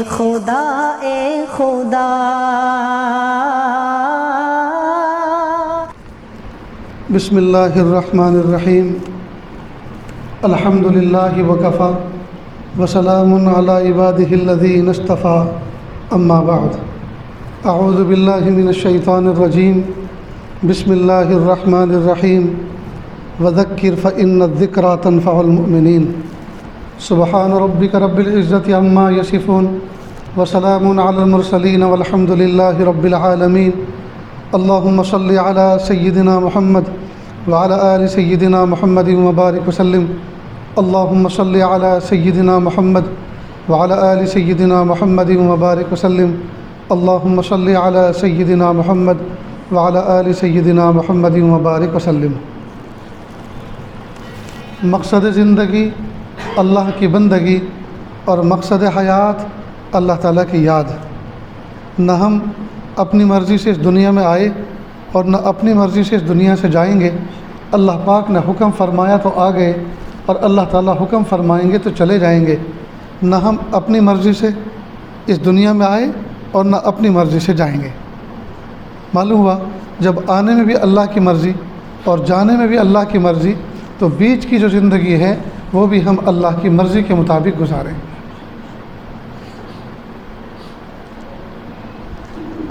خدا اے خدا بسم اللہ الرحمن الرحیم الحمد للہ وکفی وسلام علی عبادہ الذین اصطفی اما بعد اعوذ باللہ من الشیطان الرجیم بسم اللہ الرحمن الرحیم وذکر فإن الذکریٰ تنفع المؤمنین سبحان ربک رب العزۃ عما یصفون وسلام علی المرسلین والحمد للہ رب العالمین اللہم صل علی سیدنا محمد وعلی آل سیدنا محمد وبارک وسلم اللہم صل علی سیدنا محمد وعلی آل سیدنا محمد وبارک وسلم اللہم صل علی سیدنا محمد وعلی آل سیدنا محمد وبارک وسلم۔ مقصد زندگی اللہ کی بندگی اور مقصد حیات اللہ تعالیٰ کی یاد۔ نہ ہم اپنی مرضی سے اس دنیا میں آئے اور نہ اپنی مرضی سے اس دنیا سے جائیں گے۔ اللہ پاک نے حکم فرمایا تو آ گئے اور اللہ تعالیٰ حکم فرمائیں گے تو چلے جائیں گے۔ نہ ہم اپنی مرضی سے اس دنیا میں آئے اور نہ اپنی مرضی سے جائیں گے۔ معلوم ہوا جب آنے میں بھی اللہ کی مرضی اور جانے میں بھی اللہ کی مرضی، تو بیچ کی جو زندگی ہے وہ بھی ہم اللہ کی مرضی کے مطابق گزاریں۔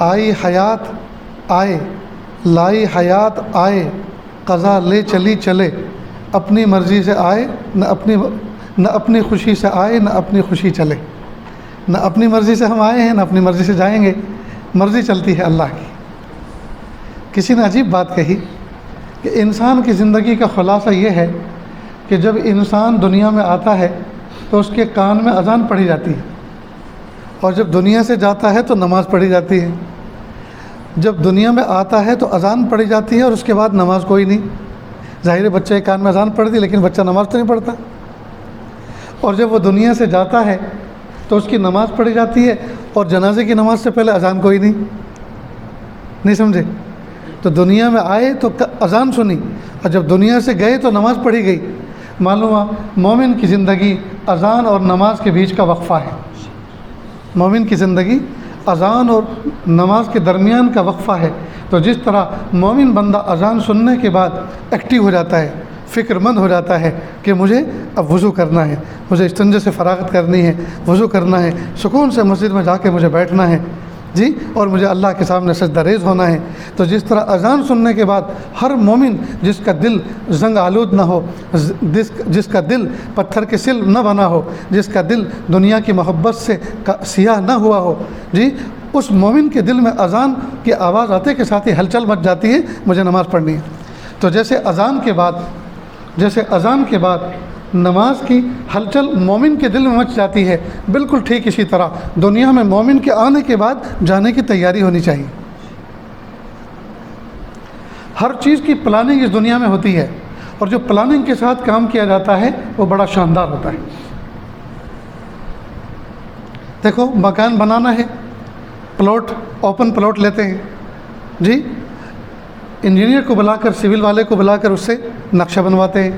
آئی حیات آئے، لائی حیات آئے، قضا لے چلی چلے، اپنی مرضی سے آئے نہ اپنی خوشی سے آئے نہ اپنی خوشی چلے۔ نہ اپنی مرضی سے ہم آئے ہیں نہ اپنی مرضی سے جائیں گے، مرضی چلتی ہے اللہ کی۔ کسی نے عجیب بات کہی کہ انسان کی زندگی کا خلاصہ یہ ہے کہ جب انسان دنیا میں آتا ہے تو اس کے کان میں اذان پڑھی جاتی ہے، اور جب دنیا سے جاتا ہے تو نماز پڑھی جاتی ہے۔ جب دنیا میں آتا ہے تو اذان پڑھی جاتی ہے اور اس کے بعد نماز کوئی نہیں۔ ظاہر بچے کے کان میں اذان پڑھ دی لیکن بچہ نماز تو نہیں پڑھتا۔ اور جب وہ دنیا سے جاتا ہے تو اس کی نماز پڑھی جاتی ہے اور جنازے کی نماز سے پہلے اذان کوئی نہیں سمجھے؟ تو دنیا میں آئے تو اذان سنی اور جب دنیا سے گئے تو نماز پڑھی گئی۔ معلوم ہوا مومن کی زندگی اذان اور نماز کے بیچ کا وقفہ ہے۔ مومن کی زندگی اذان اور نماز کے درمیان کا وقفہ ہے۔ تو جس طرح مومن بندہ اذان سننے کے بعد ایکٹیو ہو جاتا ہے، فکر مند ہو جاتا ہے کہ مجھے اب وضو کرنا ہے، مجھے استنجے سے فراغت کرنی ہے، وضو کرنا ہے، سکون سے مسجد میں جا کے مجھے بیٹھنا ہے جی، اور مجھے اللہ کے سامنے سجدہ ریز ہونا ہے۔ تو جس طرح اذان سننے کے بعد ہر مومن جس کا دل زنگ آلود نہ ہو، جس کا دل پتھر کے سل نہ بنا ہو، جس کا دل دنیا کی محبت سے سیاہ نہ ہوا ہو جی، اس مومن کے دل میں اذان کی آواز آتے کے ساتھ ہی ہلچل مچ جاتی ہے، مجھے نماز پڑھنی ہے۔ تو جیسے اذان کے بعد نماز کی ہلچل مومن کے دل میں مچ جاتی ہے، بالکل ٹھیک اسی طرح دنیا میں مومن کے آنے کے بعد جانے کی تیاری ہونی چاہیے۔ ہر چیز کی پلاننگ اس دنیا میں ہوتی ہے، اور جو پلاننگ کے ساتھ کام کیا جاتا ہے وہ بڑا شاندار ہوتا ہے۔ دیکھو مکان بنانا ہے، پلاٹ اوپن پلاٹ لیتے ہیں جی، انجینئر کو بلا کر، سول والے کو بلا کر اس سے نقشہ بنواتے ہیں،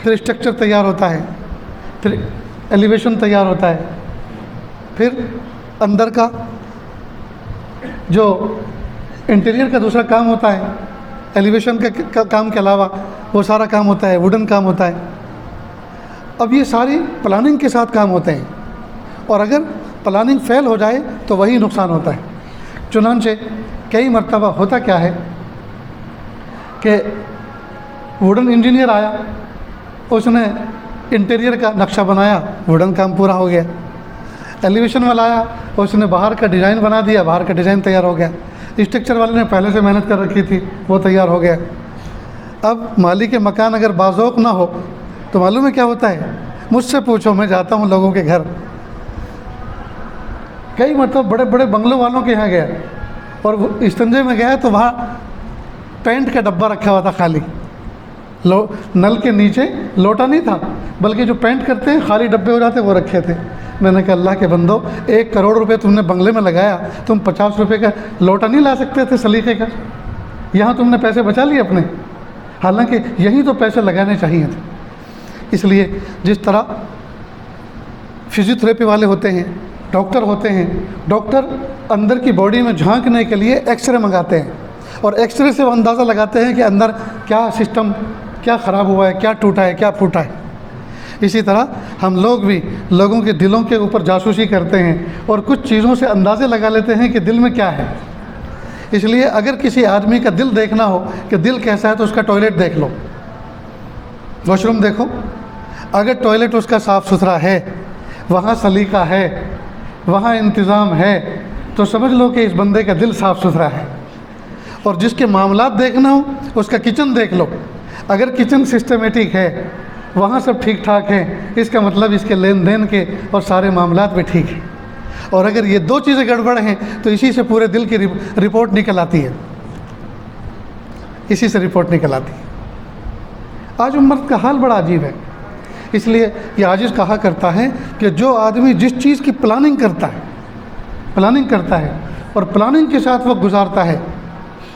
پھر اسٹرکچر تیار ہوتا ہے، پھر ایلیویشن تیار ہوتا ہے، پھر اندر کا جو انٹیریئر کا دوسرا کام ہوتا ہے، ایلیویشن کا کام کے علاوہ وہ سارا کام ہوتا ہے، ووڈن کام ہوتا ہے۔ اب یہ ساری پلاننگ کے ساتھ کام ہوتے ہیں، اور اگر پلاننگ فیل ہو جائے تو وہی نقصان ہوتا ہے۔ چنانچہ کئی مرتبہ ہوتا کیا ہے کہ ووڈن انجینئر آیا، اس نے انٹیریئر کا نقشہ بنایا، ووڈن کام پورا ہو گیا۔ ایلیویشن والا آیا، اس نے باہر کا ڈیزائن بنا دیا، باہر کا ڈیزائن تیار ہو گیا۔ اسٹرکچر والے نے پہلے سے محنت کر رکھی تھی، وہ تیار ہو گیا۔ اب مالک مکان اگر باذوق نہ ہو تو معلوم ہے کیا ہوتا ہے؟ مجھ سے پوچھو، میں جاتا ہوں لوگوں کے گھر، کئی مرتبہ بڑے بڑے بنگلوں والوں کے یہاں گیا، اور استنجے میں گیا تو وہاں پینٹ کا ڈبہ رکھا ہوا تھا خالی، نل کے نیچے لوٹا نہیں تھا، بلکہ جو پینٹ کرتے ہیں خالی ڈبے ہو جاتے وہ رکھے تھے۔ میں نے کہا اللہ کے بندو، 1 کروڑ روپے تم نے بنگلے میں لگایا، تم 50 روپے کا لوٹا نہیں لا سکتے تھے سلیقے کا؟ یہاں تم نے پیسے بچا لیے اپنے، حالانکہ یہی تو پیسے لگانے چاہیے تھے۔ اس لیے جس طرح فزیوتھراپی والے ہوتے ہیں ڈاکٹر ہوتے ہیں، ڈاکٹر اندر کی باڈی میں جھانکنے کے لیے ایکس رے منگاتے ہیں، اور ایکس رے سے وہ اندازہ لگاتے ہیں کہ اندر کیا سسٹم کیا خراب ہوا ہے، کیا ٹوٹا ہے، کیا پھوٹا ہے۔ اسی طرح ہم لوگ بھی لوگوں کے دلوں کے اوپر جاسوسی کرتے ہیں اور کچھ چیزوں سے اندازے لگا لیتے ہیں کہ دل میں کیا ہے۔ اس لیے اگر کسی آدمی کا دل دیکھنا ہو کہ دل کیسا ہے تو اس کا ٹوائلٹ دیکھ لو، واش روم دیکھو، اگر ٹوائلٹ اس کا صاف ستھرا ہے، وہاں سلیقہ ہے، وہاں انتظام ہے، تو سمجھ لو کہ اس بندے کا دل صاف ستھرا ہے۔ اور جس کے معاملات دیکھنا ہو اس کا کچن دیکھ لو، اگر کچن سسٹمیٹک ہے، وہاں سب ٹھیک ٹھاک ہے، اس کا مطلب اس کے لین دین کے اور سارے معاملات بھی ٹھیک ہیں۔ اور اگر یہ دو چیزیں گڑبڑ ہیں تو اسی سے پورے دل کی رپورٹ نکل آتی ہے، اسی سے رپورٹ نکل آتی ہے۔ آج امت کا حال بڑا عجیب ہے، اس لیے یہ عاجز کہا کرتا ہے کہ جو آدمی جس چیز کی پلاننگ کرتا ہے اور پلاننگ کے ساتھ وہ گزارتا ہے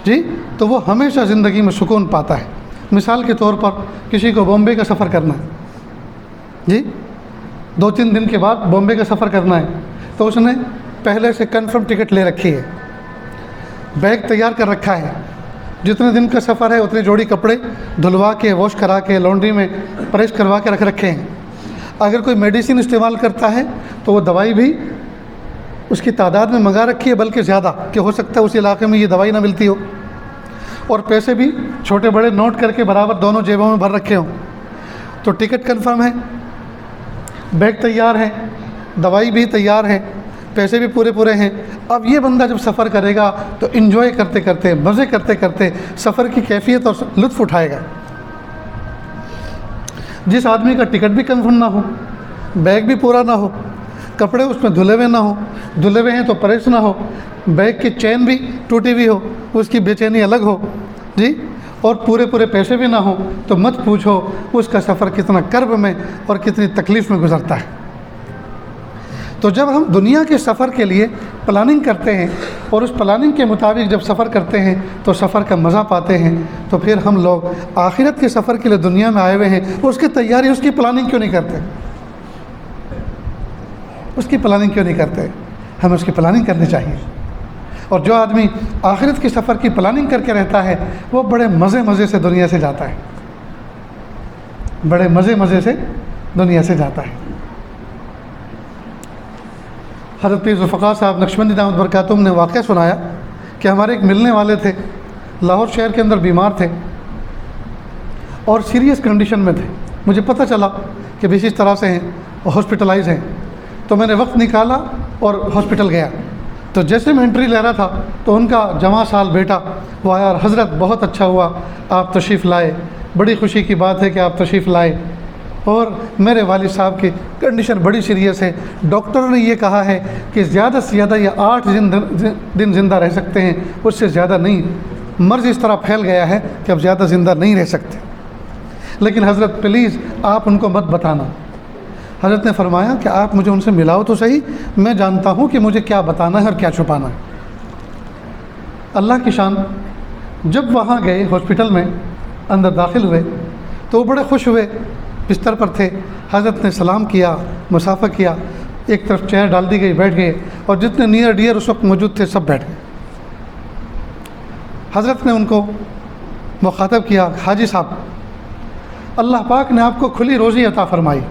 جی، تو وہ ہمیشہ زندگی میں سکون پاتا ہے۔ مثال کے طور پر کسی کو بامبے کا سفر کرنا ہے جی، 2-3 دن کے بعد بامبے کا سفر کرنا ہے، تو اس نے پہلے سے کنفرم ٹکٹ لے رکھی ہے، بیگ تیار کر رکھا ہے، جتنے دن کا سفر ہے اتنے جوڑی کپڑے دھلوا کے واش کرا کے لانڈری میں پریس کروا کے رکھ رکھے ہیں۔ اگر کوئی میڈیسن استعمال کرتا ہے تو وہ دوائی بھی اس کی تعداد میں منگا رکھی ہے، بلکہ زیادہ، کہ ہو سکتا ہے اس علاقے میں یہ دوائی نہ ملتی ہو، اور پیسے بھی چھوٹے بڑے نوٹ کر کے برابر دونوں جیبوں میں بھر رکھے ہوں۔ تو ٹکٹ کنفرم ہے، بیگ تیار ہے، دوائی بھی تیار ہے، پیسے بھی پورے ہیں۔ اب یہ بندہ جب سفر کرے گا تو انجوائے کرتے کرتے، مزے کرتے کرتے سفر کی کیفیت اور لطف اٹھائے گا۔ جس آدمی کا ٹکٹ بھی کنفرم نہ ہو، بیگ بھی پورا نہ ہو، کپڑے اس میں دھلے ہوئے ہیں تو پریس نہ ہو، بیگ کی چین بھی ٹوٹی ہوئی ہو، اس کی بے چینی الگ ہو جی، اور پورے پیسے بھی نہ ہوں، تو مت پوچھو اس کا سفر کتنا کرب میں اور کتنی تکلیف میں گزرتا ہے۔ تو جب ہم دنیا کے سفر کے لیے پلاننگ کرتے ہیں اور اس پلاننگ کے مطابق جب سفر کرتے ہیں تو سفر کا مزہ پاتے ہیں، تو پھر ہم لوگ آخرت کے سفر کے لیے دنیا میں آئے ہوئے ہیں، اس کی تیاری، اس کی پلاننگ کیوں نہیں کرتے؟ اس کی پلاننگ کیوں نہیں کرتے؟ ہمیں اس کی پلاننگ کرنی چاہیے۔ اور جو آدمی آخرت کے سفر کی پلاننگ کر کے رہتا ہے وہ بڑے مزے سے دنیا سے جاتا ہے، بڑے مزے سے دنیا سے جاتا ہے۔ حضرت پیر ذوالفقار صاحب نقشبندی دامت برکاتہم نے واقعہ سنایا کہ ہمارے ایک ملنے والے تھے، لاہور شہر کے اندر بیمار تھے اور سیریس کنڈیشن میں تھے۔ مجھے پتہ چلا کہ بھی اس طرح سے ہیں، ہاسپٹلائز ہیں، تو میں نے وقت نکالا اور ہاسپٹل گیا۔ تو جیسے میں انٹری لے رہا تھا تو ان کا جوان سال بیٹا وہ آیا، اور حضرت بہت اچھا ہوا آپ تشریف لائے، بڑی خوشی کی بات ہے کہ آپ تشریف لائے، اور میرے والد صاحب کی کنڈیشن بڑی سیریس ہے، ڈاکٹروں نے یہ کہا ہے کہ زیادہ سے زیادہ یہ 8 دن زندہ رہ سکتے ہیں، اس سے زیادہ نہیں، مرض اس طرح پھیل گیا ہے کہ اب زیادہ زندہ نہیں رہ سکتے، لیکن حضرت پلیز آپ ان کو مت بتانا۔ حضرت نے فرمایا کہ آپ مجھے ان سے ملاؤ تو صحیح، میں جانتا ہوں کہ مجھے کیا بتانا ہے اور کیا چھپانا ہے۔ اللہ کی شان، جب وہاں گئے ہاسپٹل میں اندر داخل ہوئے تو وہ بڑے خوش ہوئے، بستر پر تھے، حضرت نے سلام کیا، مصافحہ کیا، ایک طرف چیئر ڈال دی گئی، بیٹھ گئے، اور جتنے نیئر ڈیئر اس وقت موجود تھے سب بیٹھ گئے۔ حضرت نے ان کو مخاطب کیا، حاجی صاحب، اللہ پاک نے آپ کو کھلی روزی عطا فرمائی،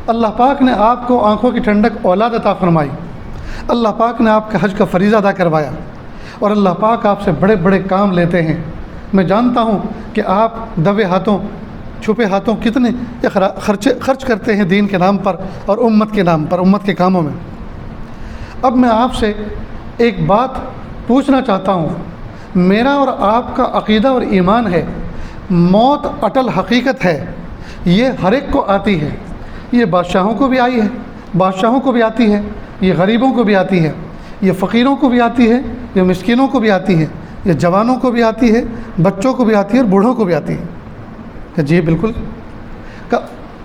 اللہ پاک نے آپ کو آنکھوں کی ٹھنڈک اولاد عطا فرمائی، اللہ پاک نے آپ کا حج کا فریضہ ادا کروایا، اور اللہ پاک آپ سے بڑے بڑے کام لیتے ہیں۔ میں جانتا ہوں کہ آپ دبے ہاتھوں چھپے ہاتھوں کتنے خرچ کرتے ہیں دین کے نام پر اور امت کے نام پر، امت کے کاموں میں۔ اب میں آپ سے ایک بات پوچھنا چاہتا ہوں، میرا اور آپ کا عقیدہ اور ایمان ہے موت اٹل حقیقت ہے، یہ ہر ایک کو آتی ہے، یہ بادشاہوں کو بھی آئی ہے، بادشاہوں کو بھی آتی ہے، یہ غریبوں کو بھی آتی ہے، یہ فقیروں کو بھی آتی ہے، یہ مسکینوں کو بھی آتی ہے، یہ جوانوں کو بھی آتی ہے، بچوں کو بھی آتی ہے، اور بوڑھوں کو بھی آتی ہے۔ کہ جی بالکل۔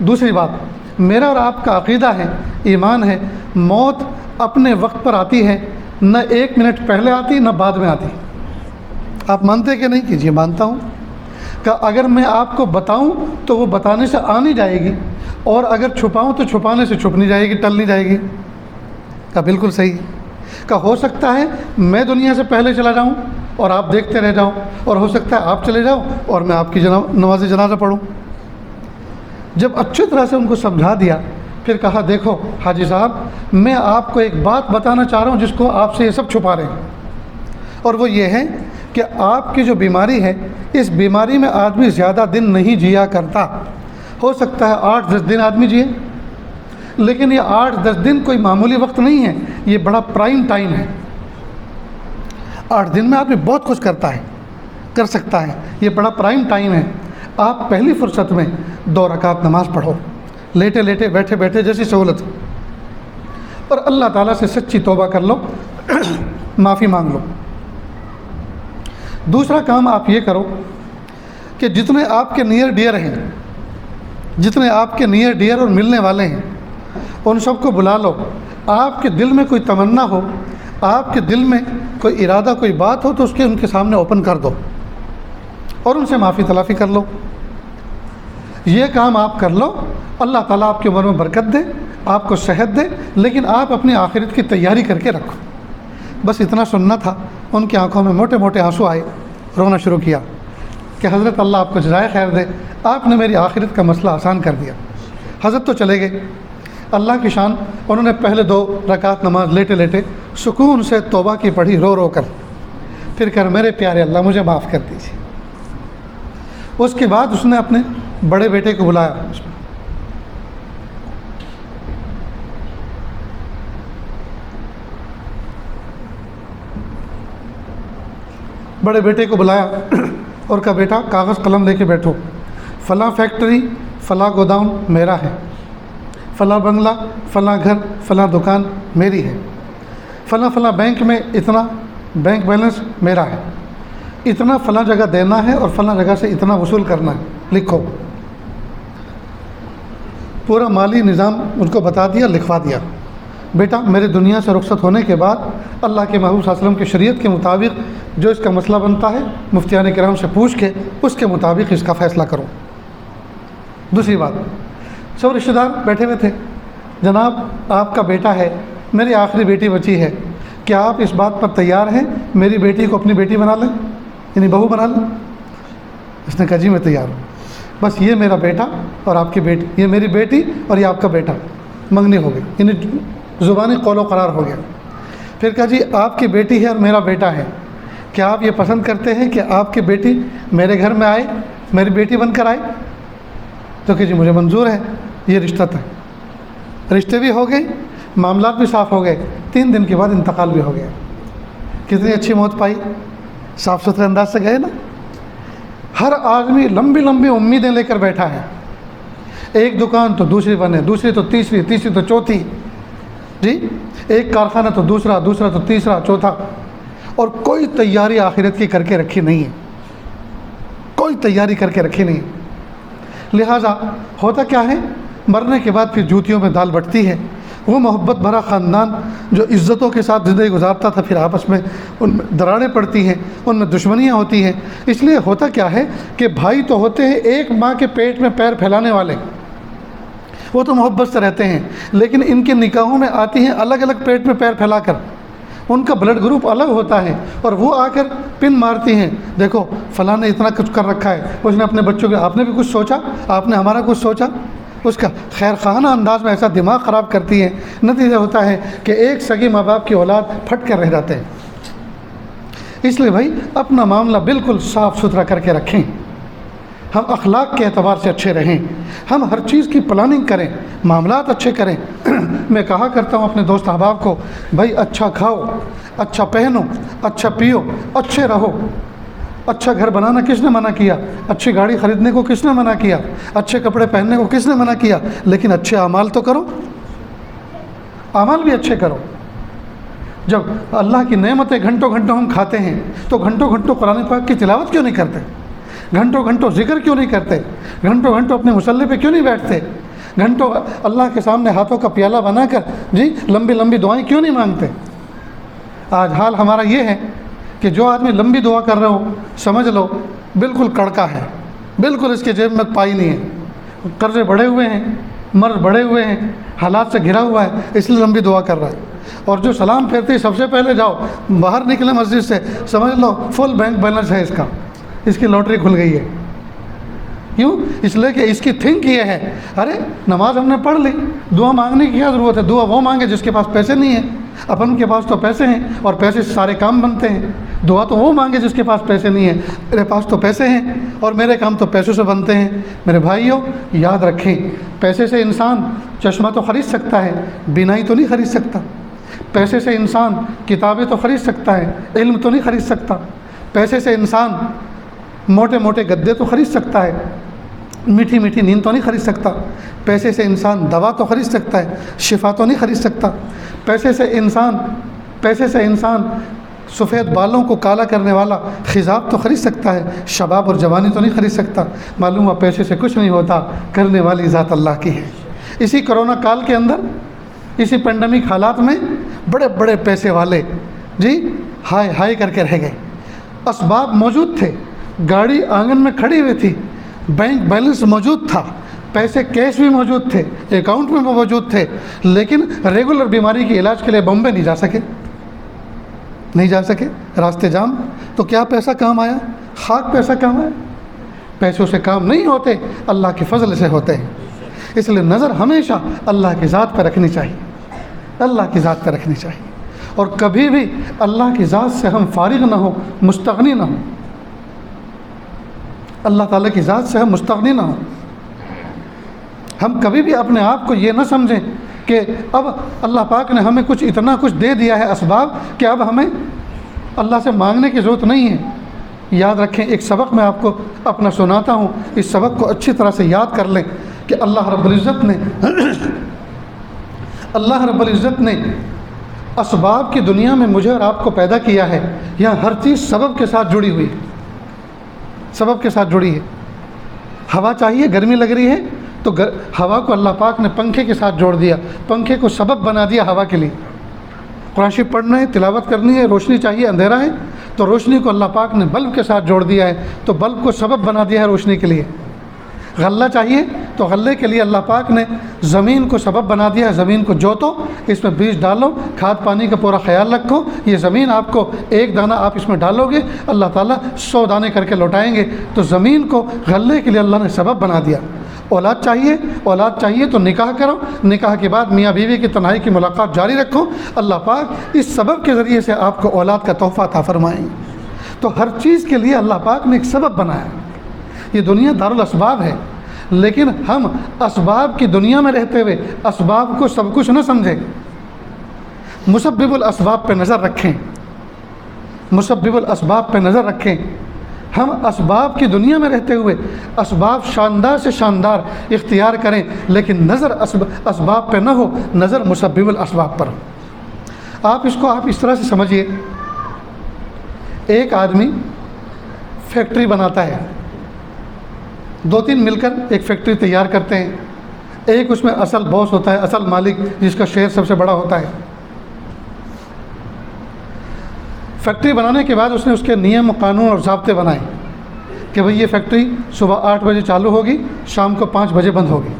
دوسری بات، میرا اور آپ کا عقیدہ ہے، ایمان ہے، موت اپنے وقت پر آتی ہے، نہ 1 منٹ پہلے آتی نہ بعد میں آتی۔ آپ مانتے کہ نہیں؟ کیجیے، مانتا ہوں۔ کہ اگر میں آپ کو بتاؤں تو وہ بتانے سے آ نہیں جائے گی، اور اگر چھپاؤں تو چھپانے سے چھپ نہیں جائے گی، ٹل نہیں جائے گی۔ کہا بالکل صحیح ہے۔ کہا ہو سکتا ہے میں دنیا سے پہلے چلا جاؤں اور آپ دیکھتے رہ جاؤں، اور ہو سکتا ہے آپ چلے جاؤ اور میں آپ کی نماز جنازہ پڑھوں۔ جب اچھی طرح سے ان کو سمجھا دیا، پھر کہا دیکھو حاجی صاحب، میں آپ کو ایک بات بتانا چاہ رہا ہوں جس کو آپ سے یہ سب چھپا رہے ہیں، اور وہ یہ ہے کہ آپ کی جو بیماری ہے، اس بیماری میں آدمی زیادہ دن نہیں جیا کرتا۔ ہو سکتا ہے 8-10 دن آدمی جیے، لیکن یہ 8-10 دن کوئی معمولی وقت نہیں ہے، یہ بڑا پرائم ٹائم ہے۔ 8 دن میں آدمی بہت کچھ کر سکتا ہے، یہ بڑا پرائم ٹائم ہے۔ آپ پہلی فرصت میں 2 رکعت نماز پڑھو، لیٹے لیٹے بیٹھے بیٹھے جیسی سہولت، اور اللہ تعالیٰ سے سچی توبہ کر لو، معافی مانگ لو۔ دوسرا کام آپ یہ کرو کہ جتنے آپ کے نیئر ڈیئر ہیں، جتنے آپ کے نیئر ڈیئر اور ملنے والے ہیں، ان سب کو بلا لو۔ آپ کے دل میں کوئی تمنا ہو، آپ کے دل میں کوئی ارادہ، کوئی بات ہو، تو اس کے ان کے سامنے اوپن کر دو اور ان سے معافی تلافی کر لو۔ یہ کام آپ کر لو، اللہ تعالیٰ آپ کی عمر میں برکت دے، آپ کو صحت دے، لیکن آپ اپنی آخرت کی تیاری کر کے رکھو۔ بس اتنا سننا تھا۔ ان کی آنکھوں میں موٹے موٹے آنسو آئے، رونا شروع کیا کہ حضرت اللہ آپ کو جزائے خیر دے، آپ نے میری آخرت کا مسئلہ آسان کر دیا۔ حضرت تو چلے گئے، اللہ کی شان، انہوں نے پہلے 2 رکعت نماز لیٹے لیٹے سکون سے توبہ کی پڑھی، رو رو کر، پھر کر میرے پیارے اللہ مجھے معاف کر دیجیے۔ اس کے بعد اس نے اپنے بڑے بیٹے کو بلایا، بڑے بیٹے کو بلایا اور کہا بیٹا کاغذ قلم لے کے بیٹھو، فلاں فیکٹری، فلاں گوداؤن میرا ہے، فلاں بنگلہ، فلاں گھر، فلاں دکان میری ہے، فلاں فلاں بینک میں اتنا بینک بیلنس میرا ہے، اتنا فلاں جگہ دینا ہے اور فلاں جگہ سے اتنا وصول کرنا ہے، لکھو۔ پورا مالی نظام ان کو بتا دیا، لکھوا دیا۔ بیٹا میرے دنیا سے رخصت ہونے کے بعد اللہ کے محبوب صلی اللہ علیہ وسلم کی شریعت کے مطابق جو اس کا مسئلہ بنتا ہے، مفتیان کرام سے پوچھ کے اس کے مطابق اس کا فیصلہ کرو۔ دوسری بات، سب رشتہ دار بیٹھے ہوئے تھے، جناب آپ کا بیٹا ہے، میری آخری بیٹی بچی ہے، کیا آپ اس بات پر تیار ہیں میری بیٹی کو اپنی بیٹی بنا لیں، یعنی بہو بنا لیں؟ اس نے کہا جی میں تیار ہوں، بس یہ میرا بیٹا اور آپ کی بیٹی، یہ میری بیٹی اور یہ آپ کا بیٹا، منگنی ہو گئی، یعنی زبانی قول و قرار ہو گیا۔ پھر کہا جی آپ کی بیٹی ہے اور میرا بیٹا ہے، کیا آپ یہ پسند کرتے ہیں کہ آپ کی بیٹی میرے گھر میں آئے، میری بیٹی بن کر آئے؟ تو کہ جی مجھے منظور ہے، یہ رشتہ ہے۔ رشتے بھی ہو گئے، معاملات بھی صاف ہو گئے، 3 دن کے بعد انتقال بھی ہو گیا۔ کتنی اچھی موت پائی، صاف ستھرے انداز سے گئے نا۔ ہر آدمی لمبی لمبی امیدیں لے کر بیٹھا ہے، ایک دکان تو دوسری بنے، دوسری تو تیسری، تیسری تو چوتھی، جی ایک کارخانہ تو دوسرا، دوسرا تو تیسرا، چوتھا، اور کوئی تیاری آخرت کی کر کے رکھی نہیں ہے، کوئی تیاری کر کے رکھی نہیں ہے۔ لہٰذا ہوتا کیا ہے، مرنے کے بعد پھر جوتیوں میں دال بٹتی ہے۔ وہ محبت بھرا خاندان جو عزتوں کے ساتھ زندگی گزارتا تھا، پھر آپس میں ان میں دراڑیں پڑتی ہیں، ان میں دشمنیاں ہوتی ہیں۔ اس لیے ہوتا کیا ہے کہ بھائی تو ہوتے ہیں ایک ماں کے پیٹ میں پیر پھیلانے والے، وہ تو محبت سے رہتے ہیں، لیکن ان کے نکاحوں میں آتی ہیں الگ الگ پیٹ میں پیر پھیلا کر، ان کا بلڈ گروپ الگ ہوتا ہے، اور وہ آ کر پن مارتی ہیں، دیکھو فلاں نے اتنا کچھ کر رکھا ہے، اس نے اپنے بچوں کے، آپ نے بھی کچھ سوچا، آپ نے ہمارا کچھ سوچا، اس کا خیر خواہانہ انداز میں ایسا دماغ خراب کرتی ہے، نتیجہ ہوتا ہے کہ ایک سگے ماں باپ کی اولاد پھٹ کر رہ جاتے ہیں۔ اس لیے بھائی اپنا معاملہ بالکل صاف ستھرا کر کے رکھیں، ہم اخلاق کے اعتبار سے اچھے رہیں، ہم ہر چیز کی پلاننگ کریں، معاملات اچھے کریں۔ میں کہا کرتا ہوں اپنے دوست احباب کو، بھائی اچھا کھاؤ، اچھا پہنو، اچھا پیو، اچھے رہو۔ اچھا گھر بنانا کس نے منع کیا؟ اچھی گاڑی خریدنے کو کس نے منع کیا؟ اچھے کپڑے پہننے کو کس نے منع کیا؟ لیکن اچھے اعمال تو کرو، اعمال بھی اچھے کرو۔ جب اللہ کی نعمتیں گھنٹوں گھنٹوں ہم کھاتے ہیں تو گھنٹوں گھنٹوں قرآن پاک کی تلاوت کیوں نہیں کرتے؟ گھنٹوں گھنٹوں ذکر کیوں نہیں کرتے؟ گھنٹوں گھنٹوں اپنے مصلی پہ کیوں نہیں بیٹھتے؟ گھنٹوں اللہ کے سامنے ہاتھوں کا پیالہ بنا کر جی لمبی لمبی دعائیں کیوں نہیں مانگتے؟ آج حال ہمارا یہ ہے کہ جو آدمی لمبی دعا کر رہا ہو سمجھ لو بالکل کڑکا ہے، بالکل اس کے جیب میں پائی نہیں ہے، قرضے بڑھے ہوئے ہیں، مرض بڑھے ہوئے ہیں، حالات سے گھرا ہوا ہے، اس لیے لمبی دعا کر رہا ہے۔ اور جو سلام پھیرتے ہی سب سے پہلے جاؤ باہر نکلے مسجد سے، سمجھ لو فل بینک بیلنس ہے اس کی لاٹری کھل گئی ہے۔ کیوں؟ اس لیے کہ اس کی تھنک یہ ہے، ارے نماز ہم نے پڑھ لی، دعا مانگنے کی کیا ضرورت ہے؟ دعا وہ مانگے جس کے پاس پیسے نہیں ہیں، اپن کے پاس تو پیسے ہیں اور پیسے سے سارے کام بنتے ہیں۔ دعا تو وہ مانگے جس کے پاس پیسے نہیں ہیں، میرے پاس تو پیسے ہیں اور میرے کام تو پیسوں سے بنتے ہیں۔ میرے بھائیوں یاد رکھیں، پیسے سے انسان چشمہ تو خرید سکتا ہے، بینائی تو نہیں خرید سکتا۔ پیسے سے انسان کتابیں تو خرید سکتا ہے، علم تو نہیں خرید سکتا۔ پیسے سے انسان موٹے موٹے گدے تو خرید سکتا ہے، میٹھی میٹھی نیند تو نہیں خرید سکتا۔ پیسے سے انسان دوا تو خرید سکتا ہے، شفا تو نہیں خرید سکتا۔ پیسے سے انسان سفید بالوں کو کالا کرنے والا خضاب تو خرید سکتا ہے، شباب اور جوانی تو نہیں خرید سکتا۔ معلوم ہوا پیسے سے کچھ نہیں ہوتا، کرنے والی ذات اللہ کی ہے۔ اسی کرونا کال کے اندر، اسی پینڈیمک حالات میں بڑے بڑے پیسے والے جی ہائے ہائے کر کے رہ گئے۔ اسباب موجود تھے، گاڑی آنگن میں کھڑی ہوئی تھی، بینک بیلنس موجود تھا، پیسے کیش بھی موجود تھے، اکاؤنٹ میں موجود تھے، لیکن ریگولر بیماری کے علاج کے لیے بمبے نہیں جا سکے، راستے جام۔ تو کیا پیسہ کام آیا؟ خاک پیسہ کام آیا؟ پیسوں سے کام نہیں ہوتے، اللہ کے فضل سے ہوتے ہیں۔ اس لیے نظر ہمیشہ اللہ کی ذات پہ رکھنی چاہیے، اللہ کی ذات پہ رکھنی چاہیے، اور کبھی بھی اللہ کی ذات سے ہم فارغ نہ ہوں، مستغنی نہ ہوں۔ اللہ تعالیٰ کی ذات سے ہم مستغنی نہ ہوں۔ ہم کبھی بھی اپنے آپ کو یہ نہ سمجھیں کہ اب اللہ پاک نے ہمیں اتنا کچھ دے دیا ہے اسباب کہ اب ہمیں اللہ سے مانگنے کی ضرورت نہیں ہے۔ یاد رکھیں، ایک سبق میں آپ کو اپنا سناتا ہوں، اس سبق کو اچھی طرح سے یاد کر لیں کہ اللہ رب العزت نے اسباب کی دنیا میں مجھے اور آپ کو پیدا کیا ہے۔ یہاں ہر چیز سبب کے ساتھ جڑی ہوئی ہے، سبب کے ساتھ جڑی ہے۔ ہوا چاہیے، گرمی لگ رہی ہے تو ہوا کو اللہ پاک نے پنکھے کے ساتھ جوڑ دیا، پنکھے کو سبب بنا دیا ہوا کے لیے۔ قرآن شریف پڑھنا ہے، تلاوت کرنی ہے، روشنی چاہیے، اندھیرا ہے تو روشنی کو اللہ پاک نے بلب کے ساتھ جوڑ دیا ہے، تو بلب کو سبب بنا دیا ہے روشنی کے لیے۔ غلہ چاہیے تو غلے کے لیے اللہ پاک نے زمین کو سبب بنا دیا ہے، زمین کو جوتو، اس میں بیج ڈالو، کھاد پانی کا پورا خیال رکھو۔ یہ زمین آپ کو ایک دانہ آپ اس میں ڈالو گے، اللہ تعالیٰ 100 دانے کر کے لوٹائیں گے۔ تو زمین کو غلے کے لیے اللہ نے سبب بنا دیا۔ اولاد چاہیے تو نکاح کرو، نکاح کے بعد میاں بیوی کی تنہائی کی ملاقات جاری رکھو، اللہ پاک اس سبب کے ذریعے سے آپ کو اولاد کا تحفہ عطا فرمائیں۔ تو ہر چیز کے لیے اللہ پاک نے ایک سبب بنایا۔ یہ دنیا دارالاسباب ہے، لیکن ہم اسباب کی دنیا میں رہتے ہوئے اسباب کو سب کچھ نہ سمجھیں۔ مسبب الاسباب پہ نظر رکھیں، مسبب الاسباب پہ نظر رکھیں۔ ہم اسباب کی دنیا میں رہتے ہوئے اسباب شاندار سے شاندار اختیار کریں، لیکن نظر اسباب پہ نہ ہو، نظر مسبب الاسباب پر ہو۔ آپ اس طرح سے سمجھیے، ایک آدمی فیکٹری بناتا ہے، 2-3 مل کر ایک فیکٹری تیار کرتے ہیں۔ ایک اس میں اصل باس ہوتا ہے، اصل مالک، جس کا شیئر سب سے بڑا ہوتا ہے۔ فیکٹری بنانے کے بعد اس نے اس کے نیم و قانون اور ضابطے بنائے کہ بھئی یہ فیکٹری صبح 8 بجے چالو ہوگی، شام کو 5 بجے بند ہوگی،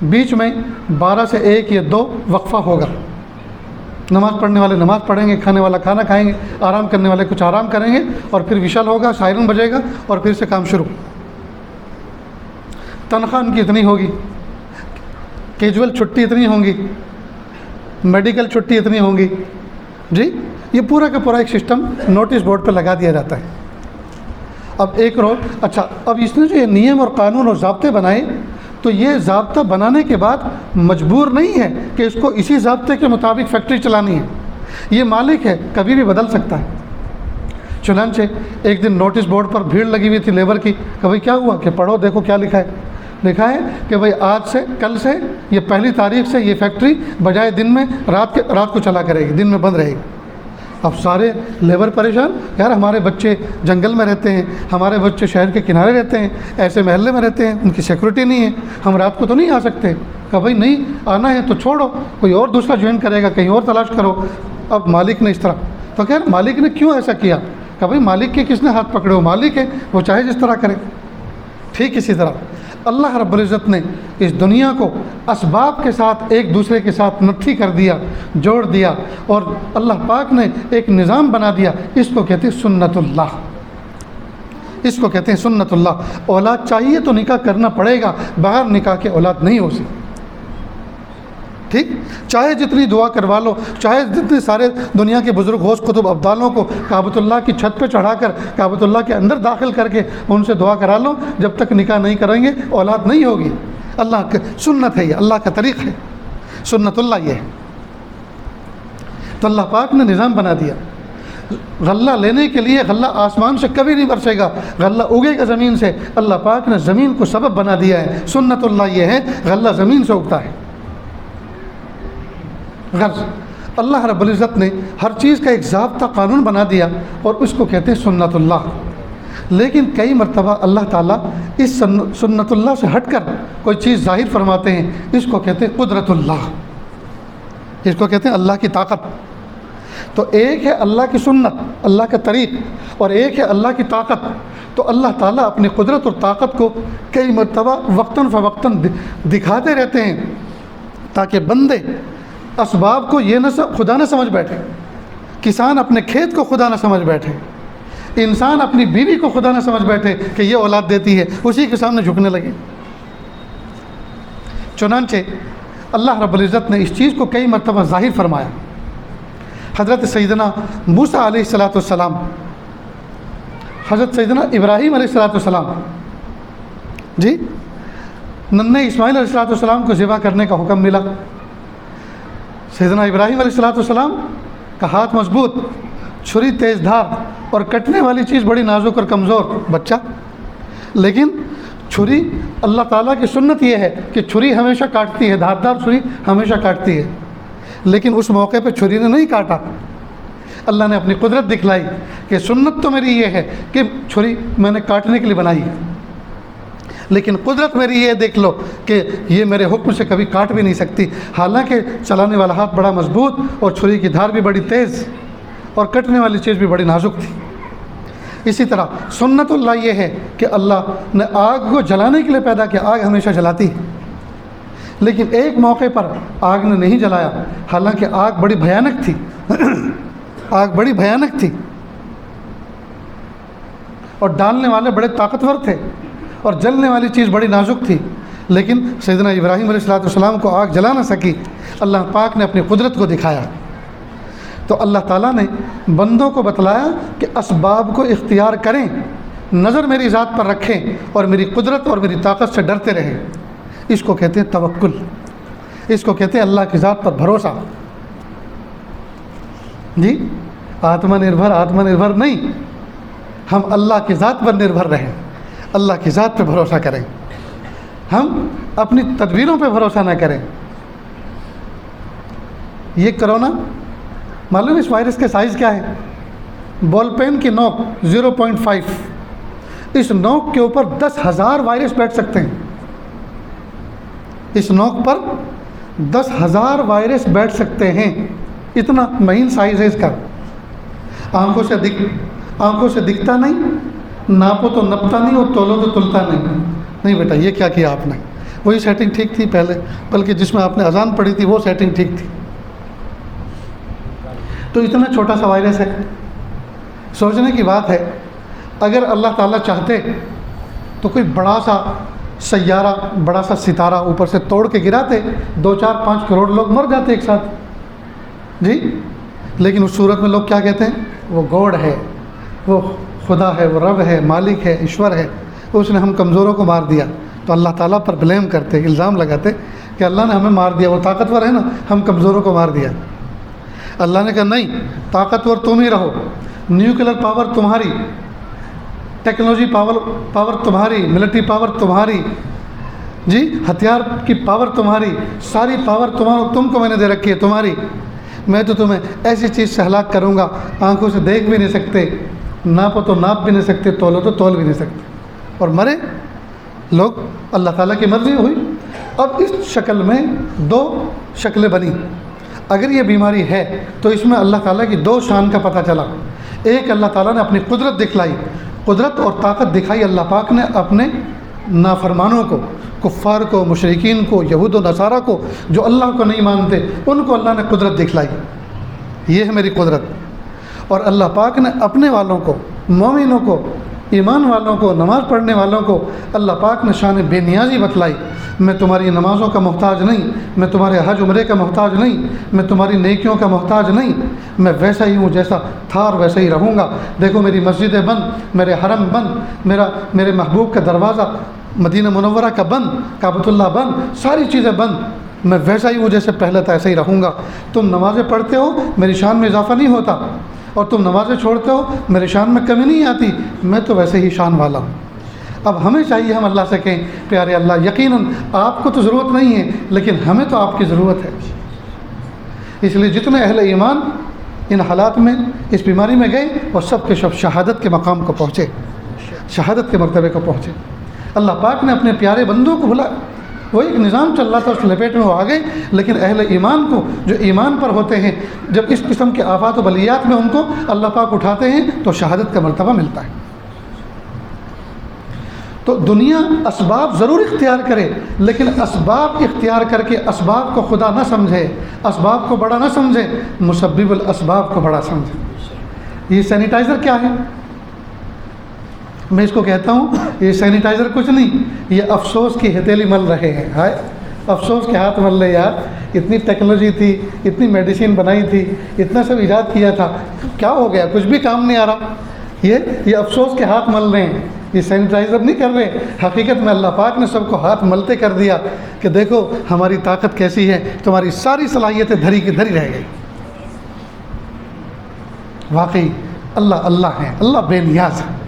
بیچ میں 12 سے 1 یا 2 وقفہ ہوگا۔ نماز پڑھنے والے نماز پڑھیں گے، کھانے والا کھانا کھائیں گے، آرام کرنے والے کچھ آرام کریں گے، اور پھر وشل ہوگا، سائرن بجے گا اور پھر سے کام شروع۔ تنخواہ ان کی اتنی ہوگی، کیجول چھٹی اتنی ہوں گی، میڈیکل چھٹی اتنی ہوں گی جی۔ یہ پورا کا پورا ایک سسٹم نوٹس بورڈ پہ لگا دیا جاتا ہے۔ اب ایک روز اچھا، اب اس نے جو یہ نیم اور قانون اور ضابطے بنائے، تو یہ ضابطہ بنانے کے بعد مجبور نہیں ہے کہ اس کو اسی ضابطے کے مطابق فیکٹری چلانی ہے۔ یہ مالک ہے، کبھی بھی بدل سکتا ہے۔ چنانچہ ایک دن نوٹس بورڈ پر بھیڑ لگی ہوئی تھی لیبر کی کہ بھائی کیا ہوا، کہ پڑھو دیکھو کیا لکھا ہے۔ لکھا ہے کہ بھائی آج سے، کل سے، یہ 1 تاریخ سے یہ فیکٹری بجائے دن میں رات کو چلا کرے گی، دن میں بند رہے گی۔ اب سارے لیبر پریشان، یار ہمارے بچے جنگل میں رہتے ہیں، ہمارے بچے شہر کے کنارے رہتے ہیں، ایسے محلے میں رہتے ہیں، ان کی سیکورٹی نہیں ہے، ہم رات کو تو نہیں آ سکتے۔ کہا بھائی نہیں آنا ہے تو چھوڑو، کوئی اور دوسرا جوائن کرے گا، کہیں اور تلاش کرو۔ اب مالک نے اس طرح، تو خیر مالک نے کیوں ایسا کیا؟ کہ بھائی مالک کے کس نے ہاتھ پکڑے ہو، مالک ہے، وہ چاہے جس طرح کرے۔ ٹھیک اسی طرح اللہ رب العزت نے اس دنیا کو اسباب کے ساتھ ایک دوسرے کے ساتھ نتھی کر دیا، جوڑ دیا، اور اللہ پاک نے ایک نظام بنا دیا۔ اس کو کہتے ہیں سنت اللہ، اس کو کہتے ہیں سنت اللہ۔ اولاد چاہیے تو نکاح کرنا پڑے گا، بغیر نکاح کے اولاد نہیں ہو سکتی، ٹھیک؟ چاہے جتنی دعا کروا لو، چاہے جتنے سارے دنیا کے بزرگ غوث قطب ابدالوں کو کعبۃ اللہ کی چھت پہ چڑھا کر کعبۃ اللہ کے اندر داخل کر کے ان سے دعا کرا لو، جب تک نکاح نہیں کریں گے اولاد نہیں ہوگی۔ اللہ کی سنت ہے، یہ اللہ کا طریق ہے، سنت اللہ یہ ہے۔ تو اللہ پاک نے نظام بنا دیا۔ غلہ لینے کے لیے غلہ آسمان سے کبھی نہیں برسے گا، غلہ اگے گا زمین سے۔ اللہ پاک نے زمین کو سبب بنا دیا ہے۔ سنت اللہ یہ ہے، غلہ زمین سے اگتا ہے۔ غرض اللہ رب العزت نے ہر چیز کا ایک ضابطہ قانون بنا دیا، اور اس کو کہتے ہیں سنت اللہ۔ لیکن کئی مرتبہ اللہ تعالیٰ اس سنت اللہ سے ہٹ کر کوئی چیز ظاہر فرماتے ہیں، اس کو کہتے ہیں قدرت اللہ، اس کو کہتے ہیں اللہ کی طاقت۔ تو ایک ہے اللہ کی سنت، اللہ کا طریق، اور ایک ہے اللہ کی طاقت۔ تو اللہ تعالیٰ اپنی قدرت اور طاقت کو کئی مرتبہ وقتاً فوقتاً دکھاتے رہتے ہیں، تاکہ بندے اسباب کو یہ خدا نہ سمجھ بیٹھے۔ کسان اپنے کھیت کو خدا نہ سمجھ بیٹھے، انسان اپنی بیوی کو خدا نہ سمجھ بیٹھے کہ یہ اولاد دیتی ہے، اسی کے سامنے جھکنے لگے۔ چنانچہ اللہ رب العزت نے اس چیز کو کئی مرتبہ ظاہر فرمایا۔ حضرت سیدنا موسیٰ علیہ السلام، حضرت سیدنا ابراہیم علیہ السلام، جی، ننھے اسماعیل علیہ السلام کو ذبح کرنے کا حکم ملا۔ سیدنا ابراہیم علیہ السلام کا ہاتھ مضبوط، چھری تیز دھار، اور کٹنے والی چیز بڑی نازک اور کمزور بچہ، لیکن چھری اللہ تعالیٰ کی سنت یہ ہے کہ چھری ہمیشہ کاٹتی ہے، دھاردار چھری ہمیشہ کاٹتی ہے، لیکن اس موقع پہ چھری نے نہیں کاٹا۔ اللہ نے اپنی قدرت دکھلائی کہ سنت تو میری یہ ہے کہ چھری میں نے کاٹنے کے لیے بنائی ہے، لیکن قدرت میری یہ دیکھ لو کہ یہ میرے حکم سے کبھی کاٹ بھی نہیں سکتی، حالانکہ چلانے والا ہاتھ بڑا مضبوط اور چھری کی دھار بھی بڑی تیز اور کٹنے والی چیز بھی بڑی نازک تھی۔ اسی طرح سنت اللہ یہ ہے کہ اللہ نے آگ کو جلانے کے لیے پیدا کیا، آگ ہمیشہ جلاتی ہے، لیکن ایک موقع پر آگ نے نہیں جلایا، حالانکہ آگ بڑی بھیانک تھی آگ بڑی بھیانک تھی، اور ڈالنے والے بڑے طاقتور تھے، اور جلنے والی چیز بڑی نازک تھی، لیکن سیدنا ابراہیم علیہ السلام کو آگ جلا نہ سکی۔ اللہ پاک نے اپنی قدرت کو دکھایا۔ تو اللہ تعالیٰ نے بندوں کو بتلایا کہ اسباب کو اختیار کریں، نظر میری ذات پر رکھیں، اور میری قدرت اور میری طاقت سے ڈرتے رہیں۔ اس کو کہتے ہیں توکل، اس کو کہتے ہیں اللہ کی ذات پر بھروسہ۔ جی، آتما نربھر نہیں، ہم اللہ کی ذات پر نربھر رہیں، اللہ کی ذات پہ بھروسہ کریں، ہم اپنی تدبیروں پہ بھروسہ نہ کریں۔ یہ کرونا، معلوم اس وائرس کے سائز کیا ہے؟ بال پین کی نوک 0.5، اس نوک کے اوپر 10,000 وائرس بیٹھ سکتے ہیں، اس نوک پر 10,000 وائرس بیٹھ سکتے ہیں، اتنا مہین سائز ہے اس کا۔ آنکھوں سے دکھتا نہیں، ناپو تو نپتا نہیں، اور تولو تو تلتا نہیں بیٹا، یہ کیا کیا آپ نے؟ وہی سیٹنگ ٹھیک تھی پہلے، بلکہ جس میں آپ نے اذان پڑھی تھی وہ سیٹنگ ٹھیک تھی۔ تو اتنا چھوٹا سا وائرس ہے، سوچنے کی بات ہے، اگر اللہ تعالیٰ چاہتے تو کوئی بڑا سا سیارہ، بڑا سا ستارہ اوپر سے توڑ کے گراتے، 2 4 5 کروڑ لوگ مر جاتے ایک ساتھ، جی، لیکن اس صورت میں لوگ کیا کہتے ہیں؟ وہ گاڈ ہے، وہ خدا ہے، وہ رب ہے، مالک ہے، ایشور ہے، اس نے ہم کمزوروں کو مار دیا۔ تو اللہ تعالیٰ پر بلیم کرتے، الزام لگاتے کہ اللہ نے ہمیں مار دیا، وہ طاقتور ہے نا، ہم کمزوروں کو مار دیا۔ اللہ نے کہا نہیں، طاقتور تم ہی رہو، نیوکلر پاور تمہاری، ٹیکنالوجی پاور تمہاری، ملٹری پاور تمہاری، جی، ہتھیار کی پاور تمہاری، ساری پاور تم کو میں نے دے رکھی ہے، تمہاری۔ میں تو تمہیں ایسی چیز سے ہلاک کروں گا، آنکھوں سے دیکھ بھی نہیں سکتے، ناپو تو ناپ بھی نہیں سکتے، تولو تو تول بھی نہیں سکتے، اور مرے لوگ۔ اللہ تعالیٰ کی مرضی ہوئی۔ اب اس شکل میں 2 شکلیں بنی۔ اگر یہ بیماری ہے تو اس میں اللہ تعالیٰ کی 2 شان کا پتہ چلا۔ ایک، اللہ تعالیٰ نے اپنی قدرت دکھلائی، قدرت اور طاقت دکھائی اللہ پاک نے اپنے نافرمانوں کو، کفار کو، مشرکین کو، یہود و نصارہ کو، جو اللہ کو نہیں مانتے، ان کو اللہ نے قدرت دکھلائی، یہ ہے میری قدرت۔ اور اللہ پاک نے اپنے والوں کو، مومنوں کو، ایمان والوں کو، نماز پڑھنے والوں کو اللہ پاک نے شان بے نیازی بتلائی۔ میں تمہاری نمازوں کا محتاج نہیں، میں تمہارے حج عمرے کا محتاج نہیں، میں تمہاری نیکیوں کا محتاج نہیں، میں ویسا ہی ہوں جیسا تھا اور ویسا ہی رہوں گا۔ دیکھو میری مسجدیں بند، میرے حرم بند، میرے محبوب کا دروازہ مدینہ منورہ کا بند، کعبۃ اللہ بند، ساری چیزیں بند، میں ویسا ہی ہوں جیسے پہلے تھا، ایسا ہی رہوں گا۔ تم نمازیں پڑھتے ہو، میری شان میں اضافہ نہیں ہوتا، اور تم نمازیں چھوڑتے ہو، میری شان میں کمی نہیں آتی، میں تو ویسے ہی شان والا ہوں۔ اب ہمیں چاہیے ہم اللہ سے کہیں پیارے اللہ، یقیناً آپ کو تو ضرورت نہیں ہے، لیکن ہمیں تو آپ کی ضرورت ہے۔ اس لیے جتنے اہل ایمان ان حالات میں، اس بیماری میں گئے، وہ سب کے سب شہادت کے مقام کو پہنچے، شہادت کے مرتبے کو پہنچے۔ اللہ پاک نے اپنے پیارے بندوں کو بھلا، وہ ایک نظام چل رہا تھا، اس لپیٹ میں وہ آ گئے، لیکن اہل ایمان کو، جو ایمان پر ہوتے ہیں، جب اس قسم کے آفات و بلیات میں ان کو اللہ پاک اٹھاتے ہیں تو شہادت کا مرتبہ ملتا ہے۔ تو دنیا اسباب ضرور اختیار کرے، لیکن اسباب اختیار کر کے اسباب کو خدا نہ سمجھے، اسباب کو بڑا نہ سمجھے، مسبب الاسباب کو بڑا سمجھے۔ یہ سینیٹائزر کیا ہے؟ میں اس کو کہتا ہوں یہ سینیٹائزر کچھ نہیں، یہ افسوس کی ہتھیلی مل رہے ہیں۔ ہائے افسوس کے ہاتھ مل رہے یار، اتنی ٹیکنالوجی تھی، اتنی میڈیسین بنائی تھی، اتنا سب ایجاد کیا تھا، کیا ہو گیا؟ کچھ بھی کام نہیں آ رہا۔ یہ افسوس کے ہاتھ مل رہے ہیں، یہ سینیٹائزر نہیں کر رہے۔ حقیقت میں اللہ پاک نے سب کو ہاتھ ملتے کر دیا کہ دیکھو ہماری طاقت کیسی ہے، تمہاری ساری صلاحیتیں دھری کی دھری رہ گئی۔ واقعی اللہ اللہ ہے، اللہ بے نیاز ہے،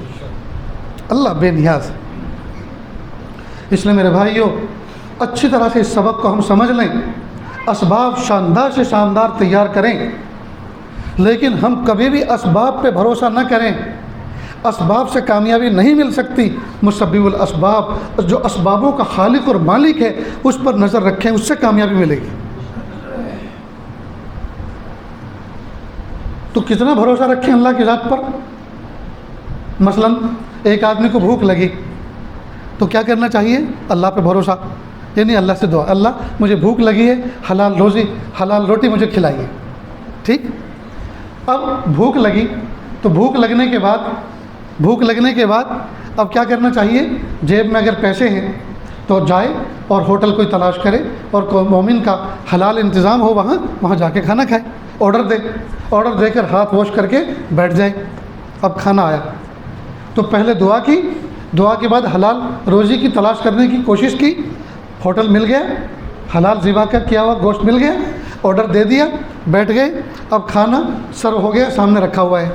اللہ بے نیاز ہے۔ اس لیے میرے بھائیوں، اچھی طرح سے اس سبق کو ہم سمجھ لیں، اسباب شاندار سے شاندار تیار کریں، لیکن ہم کبھی بھی اسباب پہ بھروسہ نہ کریں۔ اسباب سے کامیابی نہیں مل سکتی، مسبب الاسباب، جو اسبابوں کا خالق اور مالک ہے اس پر نظر رکھیں، اس سے کامیابی ملے گی۔ تو کتنا بھروسہ رکھیں اللہ کی ذات پر؟ مثلا ایک آدمی کو بھوک لگی تو کیا کرنا چاہیے؟ اللہ پہ بھروسہ، یعنی اللہ سے دعا، اللہ مجھے بھوک لگی ہے، حلال روزی، حلال روٹی مجھے کھلائیے۔ ٹھیک، اب بھوک لگی تو بھوک لگنے کے بعد اب کیا کرنا چاہیے؟ جیب میں اگر پیسے ہیں تو جائے اور ہوٹل کوئی تلاش کرے، اور کوئی مومن کا حلال انتظام ہو وہاں جا کے کھانا کھائے، آرڈر دے کر ہاتھ واش کر کے بیٹھ جائے۔ اب کھانا آیا تو پہلے دعا کی، دعا کے بعد حلال روزی کی تلاش کرنے کی کوشش کی، ہوٹل مل گیا، حلال ذبح کا کیا ہوا گوشت مل گیا، آرڈر دے دیا، بیٹھ گئے، اب کھانا سرو ہو گیا، سامنے رکھا ہوا ہے،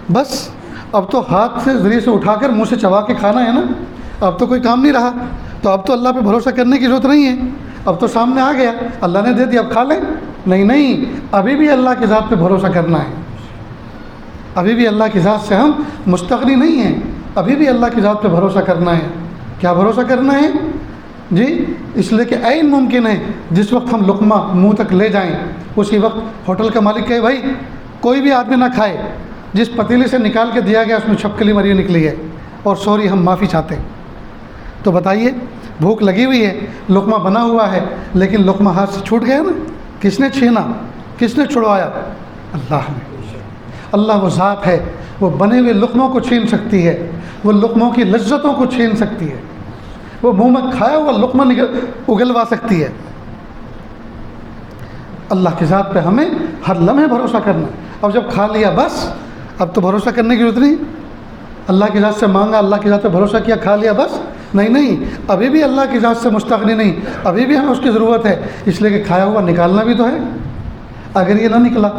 بس اب تو ہاتھ سے ذریعے سے اٹھا کر منہ سے چبا کے کھانا ہے نا، اب تو کوئی کام نہیں رہا، تو اب تو اللہ پہ بھروسہ کرنے کی ضرورت نہیں ہے، اب تو سامنے آ گیا، اللہ نے دے دیا، اب کھا لیں۔ نہیں، ابھی بھی اللہ کی ذات پہ بھروسہ کرنا ہے، ابھی بھی اللہ کی ذات سے ہم مستغنی نہیں ہیں، ابھی بھی اللہ کی ذات پہ بھروسہ کرنا ہے۔ کیا بھروسہ کرنا ہے جی؟ اس لیے کہ عین ممکن ہے جس وقت ہم لقمہ منہ تک لے جائیں، اسی وقت ہوٹل کا مالک کہے بھائی کوئی بھی آدمی نہ کھائے، جس پتیلی سے نکال کے دیا گیا اس میں چھپکلی مری نکلی ہے، اور سوری ہم معافی چاہتے ہیں۔ تو بتائیے، بھوک لگی ہوئی ہے، لقمہ بنا ہوا ہے، لیکن لقمہ ہاتھ سے چھوٹ گیا نا، کس نے چھینا، کس نے چھڑوایا؟ اللہ نے۔ اللہ وہ ذات ہے، وہ بنے ہوئے لقموں کو چھین سکتی ہے، وہ لقموں کی لذتوں کو چھین سکتی ہے، وہ منہ میں کھایا ہوا لقمہ اگلوا سکتی ہے۔ اللہ کی ذات پہ ہمیں ہر لمحے بھروسہ کرنا۔ اب جب کھا لیا بس، اب تو بھروسہ کرنے کی ضرورت نہیں، اللہ کی ذات سے مانگا، اللہ کی ذات پہ بھروسہ کیا، کھا لیا بس، نہیں، ابھی بھی اللہ کی ذات سے مستغنی نہیں، ابھی بھی ہمیں اس کی ضرورت ہے، اس لیے کہ کھایا ہوا نکالنا بھی تو ہے۔ اگر یہ نہ نکلا،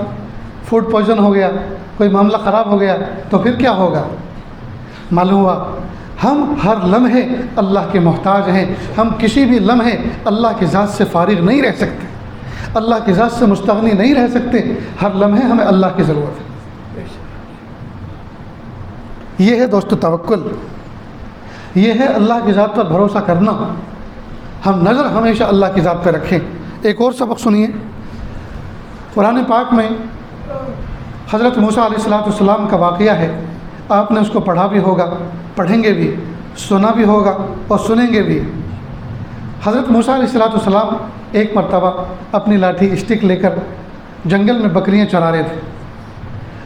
فوڈ پوائزن ہو گیا، کوئی معاملہ خراب ہو گیا، تو پھر کیا ہوگا؟ معلوم ہوا ہم ہر لمحے اللہ کے محتاج ہیں، ہم کسی بھی لمحے اللہ کی ذات سے فارغ نہیں رہ سکتے، اللہ کی ذات سے مستغنی نہیں رہ سکتے، ہر لمحے ہمیں اللہ کی ضرورت ہے۔ یہ ہے دوستو توکل، یہ ہے اللہ کی ذات پر بھروسہ کرنا۔ ہم نظر ہمیشہ اللہ کی ذات پہ رکھیں۔ ایک اور سبق سنیے، قرآن پاک میں حضرت موسیٰ علیہ السلام کا واقعہ ہے، آپ نے اس کو پڑھا بھی ہوگا، پڑھیں گے بھی۔ سنا بھی ہوگا اور سنیں گے بھی۔ حضرت موسیٰ علیہ السلام ایک مرتبہ اپنی لاٹھی اسٹک لے کر جنگل میں بکریاں چرا رہے تھے۔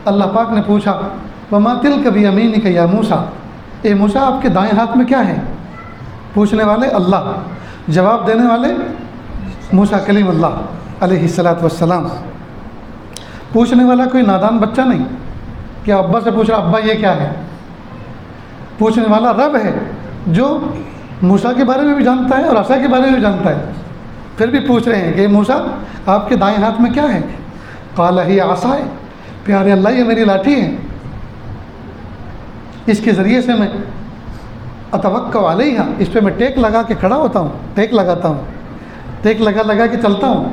اللہ پاک نے پوچھا وما تلک بیمینک یا موسیٰ، اے موسیٰ آپ کے دائیں ہاتھ میں کیا ہے؟ پوچھنے والے اللہ، جواب دینے والے موسیٰ کلیم اللہ علیہ السلام۔ پوچھنے والا کوئی نادان بچہ نہیں کہ ابا سے پوچھ رہا ابا یہ کیا ہے، پوچھنے والا رب ہے جو موسیٰ کے بارے میں بھی جانتا ہے اور عصا کے بارے میں بھی جانتا ہے، پھر بھی پوچھ رہے ہیں کہ موسیٰ آپ کے دائیں ہاتھ میں کیا ہے؟ قال ہی عصائے، پیارے اللہ یہ میری لاٹھی ہے، اس کے ذریعے سے میں اتوکل علیہا، اس پہ میں ٹیک لگا کے کھڑا ہوتا ہوں، ٹیک لگاتا ہوں، ٹیک لگا کے چلتا ہوں،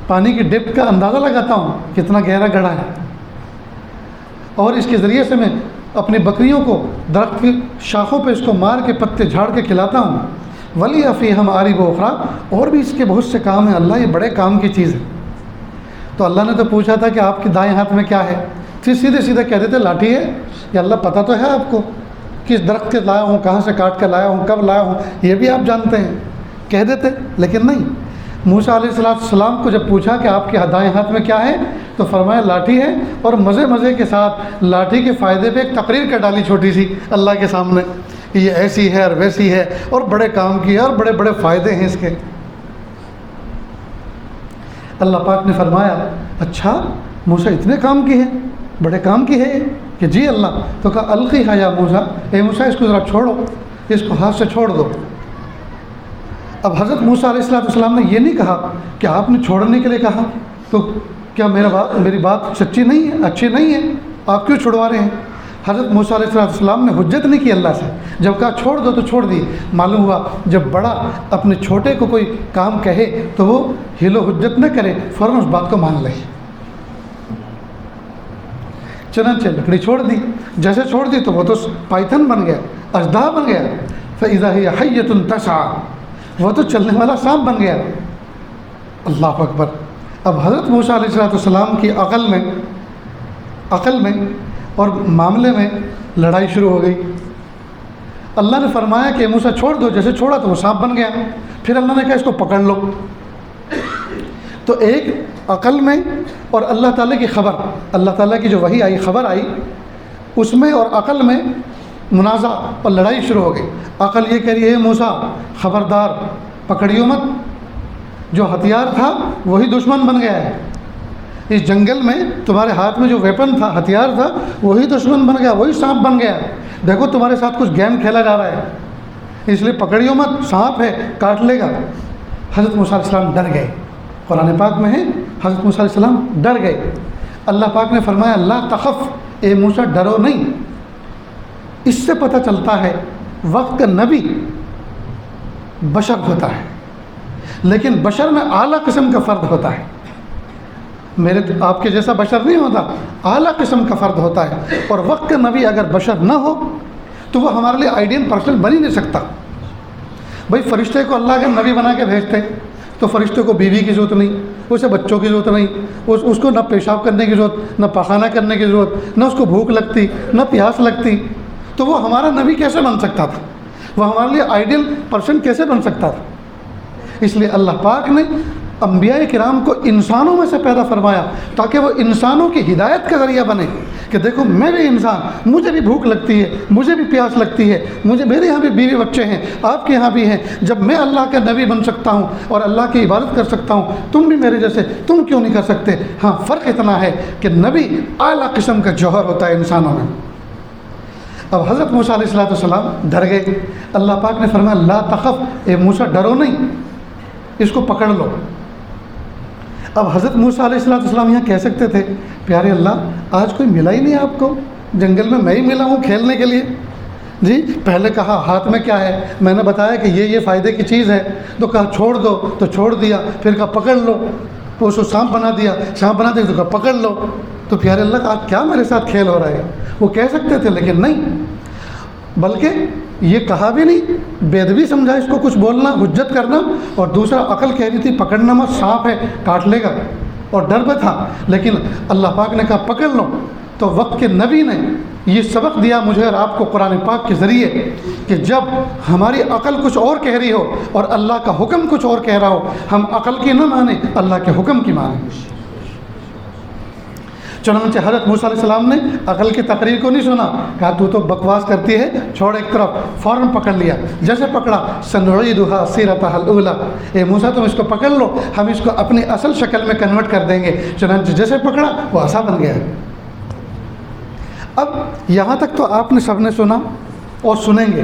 پانی کی ڈپتھ کا اندازہ لگاتا ہوں کتنا گہرا گڑھا ہے، اور اس کے ذریعے سے میں اپنی بکریوں کو درخت کی شاخوں پہ اس کو مار کے پتے جھاڑ کے کھلاتا ہوں۔ ولی فیہا مآرب اخری، اور بھی اس کے بہت سے کام ہیں اللہ، یہ بڑے کام کی چیز ہے۔ تو اللہ نے تو پوچھا تھا کہ آپ کے دائیں ہاتھ میں کیا ہے، پھر سیدھے کہہ دیتے لاٹھی ہے، یا اللہ پتہ تو ہے آپ کو کس درخت کے لایا ہوں، کہاں سے کاٹ کے لایا ہوں، کب لایا ہوں، یہ بھی آپ جانتے ہیں، کہہ دیتے، لیکن نہیں۔ موسیٰ علیہ السلام کو جب پوچھا کہ آپ کے دائیں ہاتھ میں کیا ہے تو فرمایا لاٹھی ہے، اور مزے کے ساتھ لاٹھی کے فائدے پہ ایک تقریر کر ڈالی چھوٹی سی اللہ کے سامنے کہ یہ ایسی ہے اور ویسی ہے اور بڑے کام کی ہے اور بڑے فائدے ہیں اس کے۔ اللہ پاک نے فرمایا اچھا موسیٰ اتنے کام کی ہے، بڑے کام کی ہے کہ جی اللہ، تو کہا القیہا یا موسیٰ، اے موسیٰ اس کو ذرا چھوڑو، اس کو ہاتھ سے چھوڑ دو۔ اب حضرت موسیٰ علیہ السلام نے یہ نہیں کہا کہ آپ نے چھوڑنے کے لیے کہا تو کیا میری بات سچی نہیں ہے، اچھی نہیں ہے، آپ کیوں چھڑوا رہے ہیں؟ حضرت موسیٰ علیہ السلام نے حجت نہیں کی اللہ سے، جب کہا چھوڑ دو تو چھوڑ دی۔ معلوم ہوا جب بڑا اپنے چھوٹے کو کوئی کام کہے تو وہ ہیل و حجت نہ کرے، فوراً اس بات کو مان لے۔ چنانچہ لکڑی چھوڑ دی، جیسے چھوڑ دی تو وہ تو پائتھن بن گیا، اژدہا بن گیا، فَإِذَا هِيَ حَيَّةٌ تَسْعَىٰ، وہ تو چلنے والا سانپ بن گیا۔ اللہ اکبر۔ اب حضرت موسیٰ علیہ السلام کی عقل میں اور معاملے میں لڑائی شروع ہو گئی۔ اللہ نے فرمایا کہ موسیٰ چھوڑ دو، جیسے چھوڑا تو وہ سانپ بن گیا، پھر اللہ نے کہا اس کو پکڑ لو۔ تو ایک عقل میں اور اللہ تعالیٰ کی خبر، اللہ تعالیٰ کی جو وحی آئی، خبر آئی، اس میں اور عقل میں منازع اور لڑائی شروع ہو گئی۔ عقل یہ کہہ رہی ہے موسیٰ خبردار پکڑیو مت، جو ہتھیار تھا وہی دشمن بن گیا ہے، اس جنگل میں تمہارے ہاتھ میں جو ویپن تھا، ہتھیار تھا، وہی دشمن بن گیا، وہی سانپ بن گیا۔ دیکھو تمہارے ساتھ کچھ گیم کھیلا جا رہا ہے، اس لیے پکڑیو مت، سانپ ہے کاٹ لے گا۔ حضرت موسیٰ علیہ السلام ڈر گئے، قرآن پاک میں ہے حضرت موسیٰ علیہ السلام ڈر گئے۔ اللہ پاک نے فرمایا لا تخف، اے موسیٰ ڈرو نہیں۔ اس سے پتہ چلتا ہے وقت کا نبی بشر ہوتا ہے، لیکن بشر میں اعلیٰ قسم کا فرد ہوتا ہے، میرے آپ کے جیسا بشر نہیں ہوتا، اعلیٰ قسم کا فرد ہوتا ہے۔ اور وقت کا نبی اگر بشر نہ ہو تو وہ ہمارے لیے آئیڈیل پرسن بن ہی نہیں سکتا۔ بھائی فرشتے کو اللہ کے نبی بنا کے بھیجتے تو فرشتے کو بیوی کی ضرورت نہیں، اسے بچوں کی ضرورت نہیں، اس کو نہ پیشاب کرنے کی ضرورت، نہ پخانہ کرنے کی ضرورت، نہ اس کو بھوک لگتی، نہ پیاس لگتی، تو وہ ہمارا نبی کیسے بن سکتا تھا؟ وہ ہمارے لیے آئیڈیل پرسن کیسے بن سکتا تھا؟ اس لیے اللہ پاک نے انبیاء کرام کو انسانوں میں سے پیدا فرمایا تاکہ وہ انسانوں کی ہدایت کا ذریعہ بنے کہ دیکھو میں بھی انسان، مجھے بھی بھوک لگتی ہے، مجھے بھی پیاس لگتی ہے، میرے یہاں بھی بیوی بچے ہیں، آپ کے یہاں بھی ہیں۔ جب میں اللہ کا نبی بن سکتا ہوں اور اللہ کی عبادت کر سکتا ہوں، تم بھی میرے جیسے تم کیوں نہیں کر سکتے؟ ہاں فرق اتنا ہے کہ نبی اعلیٰ قسم کا جوہر ہوتا ہے انسانوں میں۔ اب حضرت موسیٰ علیہ السلام ڈر گئے۔ اللہ پاک نے فرمایا لا تخف، اے موسیٰ ڈرو نہیں، اس کو پکڑ لو۔ اب حضرت موسیٰ علیہ السلام یہاں کہہ سکتے تھے پیارے اللہ آج کوئی ملا ہی نہیں آپ کو، جنگل میں ہی ملا ہوں کھیلنے کے لیے، جی پہلے کہا ہاتھ میں کیا ہے، میں نے بتایا کہ یہ فائدے کی چیز ہے، تو کہا چھوڑ دو تو چھوڑ دیا، پھر کہا پکڑ لو، تو اس کو سانپ بنا دیا تو کہا پکڑ لو۔ تو پیارے اللہ آج کیا میرے ساتھ کھیل ہو رہا ہے؟ وہ کہہ سکتے تھے لیکن نہیں، بلکہ یہ کہا بھی نہیں، بے ادبی سمجھا اس کو کچھ بولنا، حجت کرنا، اور دوسرا عقل کہہ رہی تھی پکڑنا مت، سانپ ہے کاٹ لے گا، اور ڈر میں تھا، لیکن اللہ پاک نے کہا پکڑ لو۔ تو وقت کے نبی نے یہ سبق دیا مجھے اور آپ کو قرآن پاک کے ذریعے کہ جب ہماری عقل کچھ اور کہہ رہی ہو اور اللہ کا حکم کچھ اور کہہ رہا ہو، ہم عقل کی نہ مانیں، اللہ کے حکم کی مانیں۔ چنانچہ حضرت موسیٰ علیہ السلام نے عقل کی تقریر کو نہیں سنا، کہا تو بکواس کرتی ہے، چھوڑ ایک طرف، فوراً پکڑ لیا۔ جیسے پکڑا سنعیدھا سیرتھا الاولیٰ، اے موسیٰ تم اس کو پکڑ لو، ہم اس کو اپنی اصل شکل میں کنورٹ کر دیں گے۔ چنانچہ جیسے پکڑا وہ عصا بن گیا۔ اب یہاں تک تو آپ نے سب نے سنا اور سنیں گے،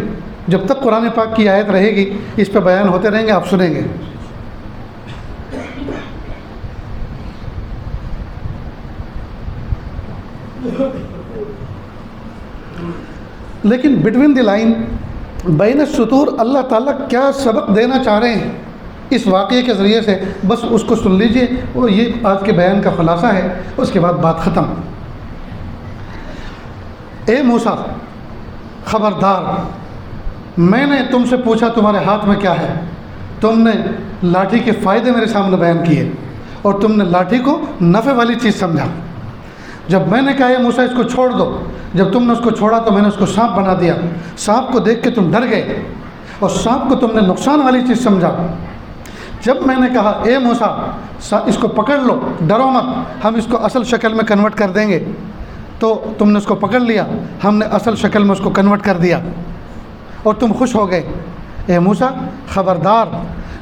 جب تک قرآن پاک کی آیت رہے گی اس پہ بیان ہوتے رہیں گے، آپ سنیں گے۔ لیکن بٹوین دی لائن، بین السطور، اللہ تعالیٰ کیا سبق دینا چاہ رہے ہیں اس واقعے کے ذریعے سے، بس اس کو سن لیجئے، وہ یہ آج کے بیان کا خلاصہ ہے، اس کے بعد بات ختم۔ اے موسیٰ خبردار، میں نے تم سے پوچھا تمہارے ہاتھ میں کیا ہے، تم نے لاٹھی کے فائدے میرے سامنے بیان کیے اور تم نے لاٹھی کو نفع والی چیز سمجھا۔ جب میں نے کہا اے موسیٰ اس کو چھوڑ دو، جب تم نے اس کو چھوڑا تو میں نے اس کو سانپ بنا دیا، سانپ کو دیکھ کے تم ڈر گئے اور سانپ کو تم نے نقصان والی چیز سمجھا۔ جب میں نے کہا اے موسیٰ اس کو پکڑ لو، ڈرو مت، ہم اس کو اصل شکل میں کنورٹ کر دیں گے، تو تم نے اس کو پکڑ لیا، ہم نے اصل شکل میں اس کو کنورٹ کر دیا اور تم خوش ہو گئے۔ اے موسیٰ خبردار،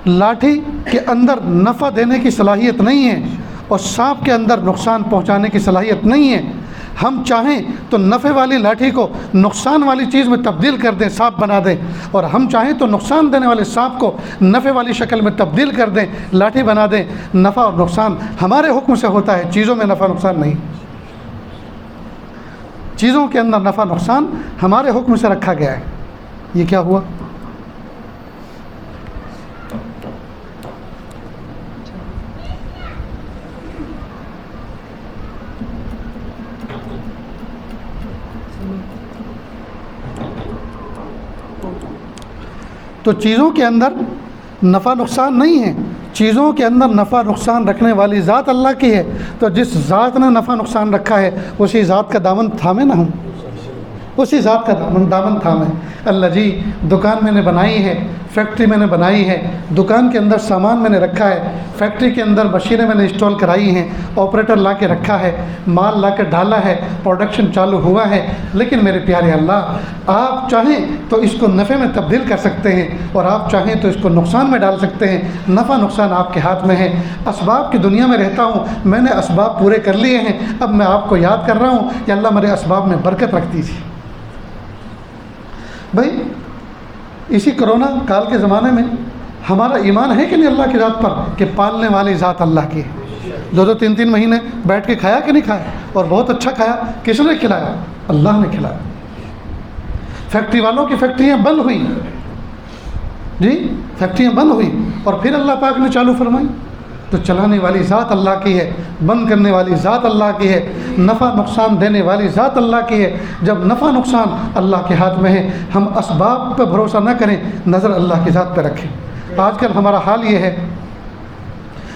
لاٹھی کے اندر نفع دینے کی صلاحیت نہیں ہے اور سانپ کے اندر نقصان پہنچانے کی صلاحیت نہیں ہے۔ ہم چاہیں تو نفع والی لاٹھی کو نقصان والی چیز میں تبدیل کر دیں، سانپ بنا دیں، اور ہم چاہیں تو نقصان دینے والے سانپ کو نفع والی شکل میں تبدیل کر دیں، لاٹھی بنا دیں۔ نفع اور نقصان ہمارے حکم سے ہوتا ہے، چیزوں میں نفع نقصان نہیں۔ چیزوں کے اندر نفع نقصان ہمارے حکم سے رکھا گیا ہے۔ یہ کیا ہوا؟ تو چیزوں کے اندر نفع نقصان نہیں ہے، چیزوں کے اندر نفع نقصان رکھنے والی ذات اللہ کی ہے، تو جس ذات نے نفع نقصان رکھا ہے اسی ذات کا دامن تھامے نہ ہم، اسی ذات کا دامن تھامے۔ اللہ جی دکان میں نے بنائی ہے، فیکٹری میں نے بنائی ہے، دکان کے اندر سامان میں نے رکھا ہے، فیکٹری کے اندر مشینیں میں نے انسٹال کرائی ہیں، آپریٹر لا کے رکھا ہے، مال لا کے ڈالا ہے، پروڈکشن چالو ہوا ہے، لیکن میرے پیارے اللہ آپ چاہیں تو اس کو نفع میں تبدیل کر سکتے ہیں اور آپ چاہیں تو اس کو نقصان میں ڈال سکتے ہیں۔ نفع نقصان آپ کے ہاتھ میں ہے۔ اسباب کی دنیا میں رہتا ہوں، میں نے اسباب پورے کر لیے ہیں، اب میں آپ کو یاد کر رہا ہوں کہ اللہ میرے اسباب میں برکت رکھ دیجیے۔ بھائی اسی کرونا کال کے زمانے میں ہمارا ایمان ہے کہ نہیں اللہ کی ذات پر کہ پالنے والی ذات اللہ کی ہے؟ 2-3 مہینے بیٹھ کے کھایا کہ نہیں کھایا؟ اور بہت اچھا کھایا۔ کس نے کھلایا؟ اللہ نے کھلایا۔ فیکٹری والوں کی فیکٹریاں بند ہوئیں، جی فیکٹریاں بند ہوئیں اور پھر اللہ پاک نے چالو فرمائی۔ تو چلانے والی ذات اللہ کی ہے، بند کرنے والی ذات اللہ کی ہے، نفع نقصان دینے والی ذات اللہ کی ہے۔ جب نفع نقصان اللہ کے ہاتھ میں ہے، ہم اسباب پہ بھروسہ نہ کریں، نظر اللہ کی ذات پہ رکھیں۔ آج کل ہمارا حال یہ ہے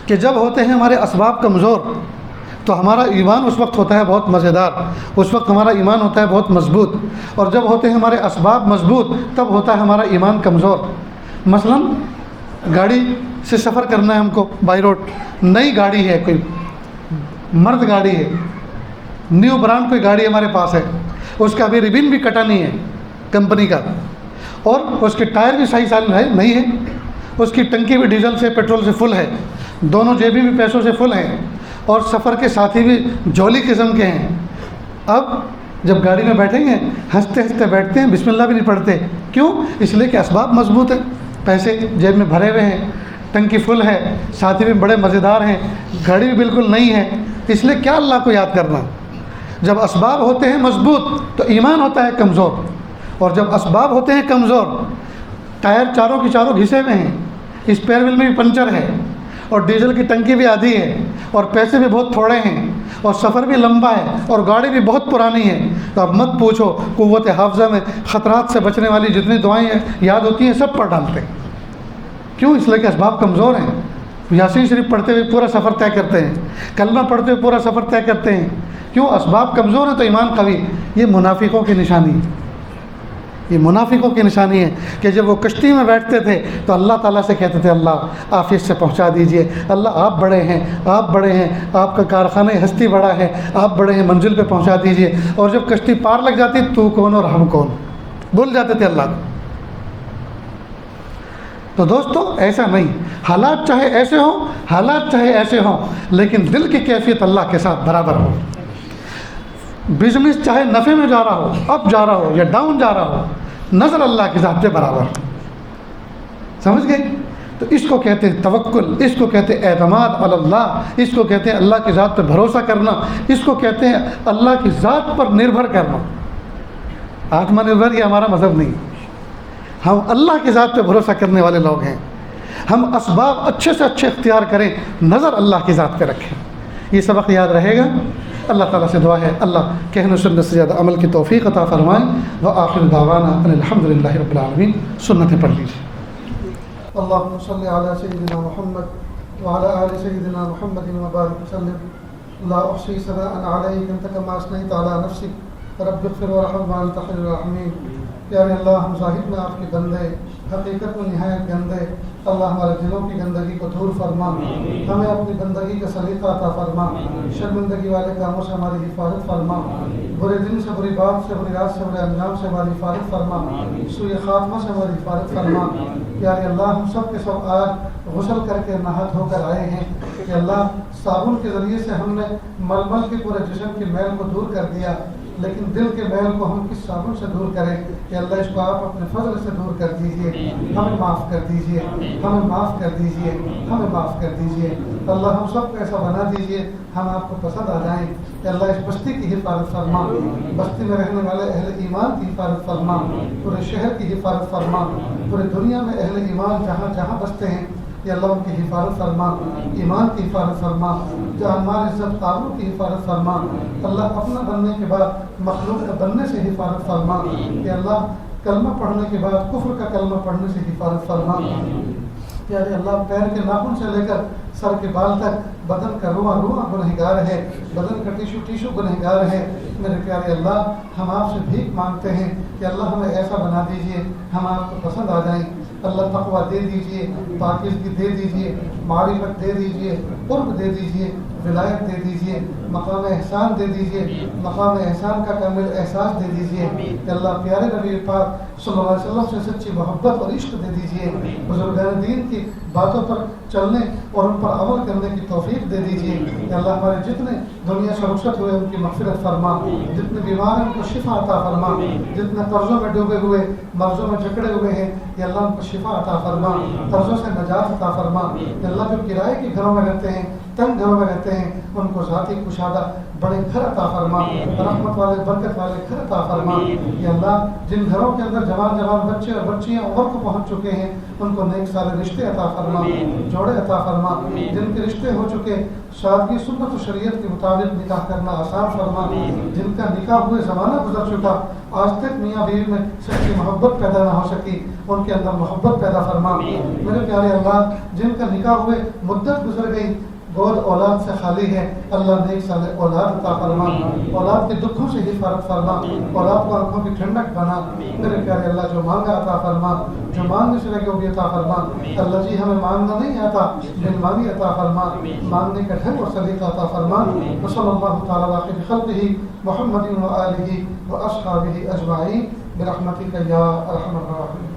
کہ جب ہوتے ہیں ہمارے اسباب کمزور تو ہمارا ایمان اس وقت ہوتا ہے بہت مزیدار، اس وقت ہمارا ایمان ہوتا ہے بہت مضبوط، اور جب ہوتے ہیں ہمارے اسباب مضبوط تب ہوتا ہے ہمارا ایمان کمزور۔ مثلا گاڑی سے سفر کرنا ہے ہم کو بائی روڈ، نئی گاڑی ہے، کوئی مرد گاڑی ہے، نیو برانڈ کوئی گاڑی ہمارے پاس ہے، اس کا ابھی ریبن بھی کٹا نہیں ہے کمپنی کا، اور اس کے ٹائر بھی صحیح سال ہے نہیں ہے، اس کی ٹنکی بھی ڈیزل سے پیٹرول سے فل ہے، دونوں جیبیں بھی پیسوں سے فل ہیں، اور سفر کے ساتھی بھی جولی قسم کے ہیں۔ اب جب گاڑی میں بیٹھیں گے ہنستے ہنستے بیٹھتے ہیں، بسم اللہ بھی نہیں پڑھتے، کیوں؟ اس لیے کہ اسباب مضبوط ہیں، پیسے جیب میں بھرے ہوئے ہیں، ٹنکی فل ہے، ساتھی بھی بڑے مزیدار ہیں، گاڑی بھی بالکل نہیں ہے، اس لیے کیا اللہ کو یاد کرنا۔ جب اسباب ہوتے ہیں مضبوط تو ایمان ہوتا ہے کمزور، اور جب اسباب ہوتے ہیں کمزور، ٹائر چاروں کی چاروں گھسے ہوئے ہیں، اسپیئر ویل میں بھی پنچر ہے، اور ڈیزل کی ٹنکی بھی آدھی ہے، اور پیسے بھی بہت تھوڑے ہیں، اور سفر بھی لمبا ہے، اور گاڑی بھی بہت پرانی ہے، تو اب مت پوچھو، قوت حافظہ میں خطرات سے بچنے والی جتنی دعائیں یاد ہوتی ہیں سب پڑھ ڈالتے ہیں۔ کیوں؟ اس لیے کہ اسباب کمزور ہیں۔ یاسین شریف پڑھتے ہوئے پورا سفر طے کرتے ہیں، کلمہ پڑھتے ہوئے پورا سفر طے کرتے ہیں، کیوں؟ اسباب کمزور ہیں تو ایمان قوی. یہ منافقوں کی نشانی ہے. یہ منافقوں کی نشانی ہے کہ جب وہ کشتی میں بیٹھتے تھے تو اللہ تعالیٰ سے کہتے تھے اللہ عافیت سے پہنچا دیجئے، اللہ آپ بڑے ہیں، آپ بڑے ہیں، آپ کا کارخانہ ہستی بڑا ہے، آپ بڑے ہیں، منزل پہ پہنچا دیجئے. اور جب کشتی پار لگ جاتی تو کون اور ہم کون، بھول جاتے تھے اللہ کو. تو دوستو ایسا نہیں، حالات چاہے ایسے ہوں، حالات چاہے ایسے ہوں، لیکن دل کی کیفیت اللہ کے ساتھ برابر ہو. بزنس چاہے نفع میں جا رہا ہو، اپ جا رہا ہو یا ڈاؤن جا رہا ہو، نظر اللہ کے ذات پہ برابر. سمجھ گئے؟ تو اس کو کہتے ہیں توکل، اس کو کہتے ہیں اعتماد علی اللہ، اس کو کہتے ہیں اللہ کی ذات پہ بھروسہ کرنا، اس کو کہتے ہیں اللہ کی ذات پر نربھر کرنا. آتم نربھر یہ ہمارا مذہب نہیں. ہم اللہ کی ذات پہ بھروسہ کرنے والے لوگ ہیں. ہم اسباب اچھے سے اچھے اختیار کریں، نظر اللہ کی ذات پہ رکھیں. یہ سبق یاد رہے گا. اللہ تعالیٰ سے دعا ہے اللہ کہنے سننے سے زیادہ عمل کی توفیق عطا فرمائیں. وآخر دعوانا ان الحمد للہ رب العالمین. سنتیں پڑھ لیجیے. اللہم صلی علی سیدنا محمد وعلی آل سیدنا محمد وبارک وسلم. لا احصی ثناء علیک انت کما اثنیت علی نفسک رب اغفر وارحم وانت خیر الراحمین. پیارے اللہ، ہم ظاہر میں آپ کے بندے، حقیقت میں نہایت گندے. اللہ ہمارے دلوں کی گندگی کو دور فرما، ہمیں اپنی بندگی کا سلیقہ عطا فرما. شرمندگی والے کاموں سے ہماری حفاظت فرما، برے دن سے، بری بات سے، بری رات سے، برے انجام سے ہماری حفاظت فرما، سوء خاتمہ سے ہماری حفاظت فرما. پیارے اللہ، ہم سب کے سب آج غسل کر کے نہا دھو کر آئے ہیں کہ اللہ صابن کے ذریعے سے ہم نے ململ کے پورے جسم کی میل کو دور کر دیا، لیکن دل کے میل کو ہم کس صابن سے دور کریں کہ اللہ اس کو آپ اپنے فضل سے دور کر دیجئے. ہمیں معاف کر دیجئے، ہمیں معاف کر دیجئے، ہمیں معاف کر دیجئے. اللہ ہم سب کو ایسا بنا دیجئے ہم آپ کو پسند آ جائیں. کہ اللہ اس بستی کی حفاظت فرما، بستی میں رہنے والے اہل ایمان کی حفاظت فرما، پورے شہر کی حفاظت فرما، پورے دنیا میں اہل ایمان جہاں جہاں بستے ہیں یا اللہ ان کی حفاظت فرما، ایمان کی حفاظت فرما، جان مال عزت قابو کی حفاظت فرما. اللہ اپنا بننے کے بعد مخلوق کا بننے سے حفاظت فرما. کہ اللہ کلمہ پڑھنے کے بعد کفر کا کلمہ پڑھنے سے حفاظت فرما. پیارے اللہ، پیر کے ناخن سے لے کر سر کے بال تک بدن کا روح گنہگار ہے، بدن کا ٹیشو گنہگار ہے. میرے پیارے اللہ، ہم آپ سے بھیک مانگتے ہیں کہ اللہ ہمیں ایسا بنا دیجئے ہم آپ کو پسند آ جائیں. اللہ تقویٰ دے دیجئے، پاکیزگی دے دیجئے، معرفت دے دیجئے، قرب دے دیجئے، ولایت دے دیجئے، مقام احسان دے دیجئے، مقام احسان کا کامل احساس دے دیجئے. کہ اللہ پیارے نبی پاک صلی اللہ علیہ وسلم سے سچی محبت اور عشق دے دیجئے. بزرگان دین کی باتوں پر چلنے اور ان پر عمل کرنے کی توفیق دے دیجئے. کہ اللہ ہمارے جتنے دنیا سے رخصت ہوئے ان کی مغفرت فرما، جتنے بیمار ہیں ان کو شفا عطا فرما، جتنے قرضوں میں ڈوبے ہوئے، مرضوں میں جکڑے ہوئے ہیں کہ اللہ ان کو شفا عطا فرما، قرضوں سے نجات عطا فرما. کہ اللہ جو کرائے کے گھروں میں رہتے ہیں، تنگ گھروں میں رہتے ہیں، ان کو ذاتی کشادہ بڑے گھر عطا فرما، رحمت والے برکت والے گھر عطا فرما. کہ اللہ جن گھروں کے اندر جوان بچے اور بچیاں عمر کو پہنچ چکے ہیں ان کو نیک سارے رشتے عطا فرما، جوڑے عطا فرما. جن کے رشتے ہو چکے شادی سنت و شریعت کے مطابق نکاح کرنا آسان فرما. جن کا نکاح ہوئے زمانہ گزر چکا، آج تک میاں بیوی میں سچی محبت پیدا نہ ہو سکی، ان کے اندر محبت پیدا فرما. میرے پیارے اللہ، جن کا نکاح ہوئے مدت گزر گئی، گود اولاد سے خالی ہے، اللہ نیک سال اولاد عطا فرما، اولاد کے دکھوں سے حفاظت فرما، اولاد کو آنکھوں کی ٹھنڈک بنا. میرے پیارے اللہ، جو مانگا عطا فرما، جو مانگنے سے لگے وہ بھی عطا فرما. اللہ جی ہمیں مانگنا نہیں آتا، بن مانگی عطا فرما، مانگنے کا ڈھنگ اور سلیقہ عطا فرما. وصلی اللہ تعالیٰ علی خیر خلقہ محمد و آلہ و اصحابہ اجمعین برحمتک یا ارحم الراحمین.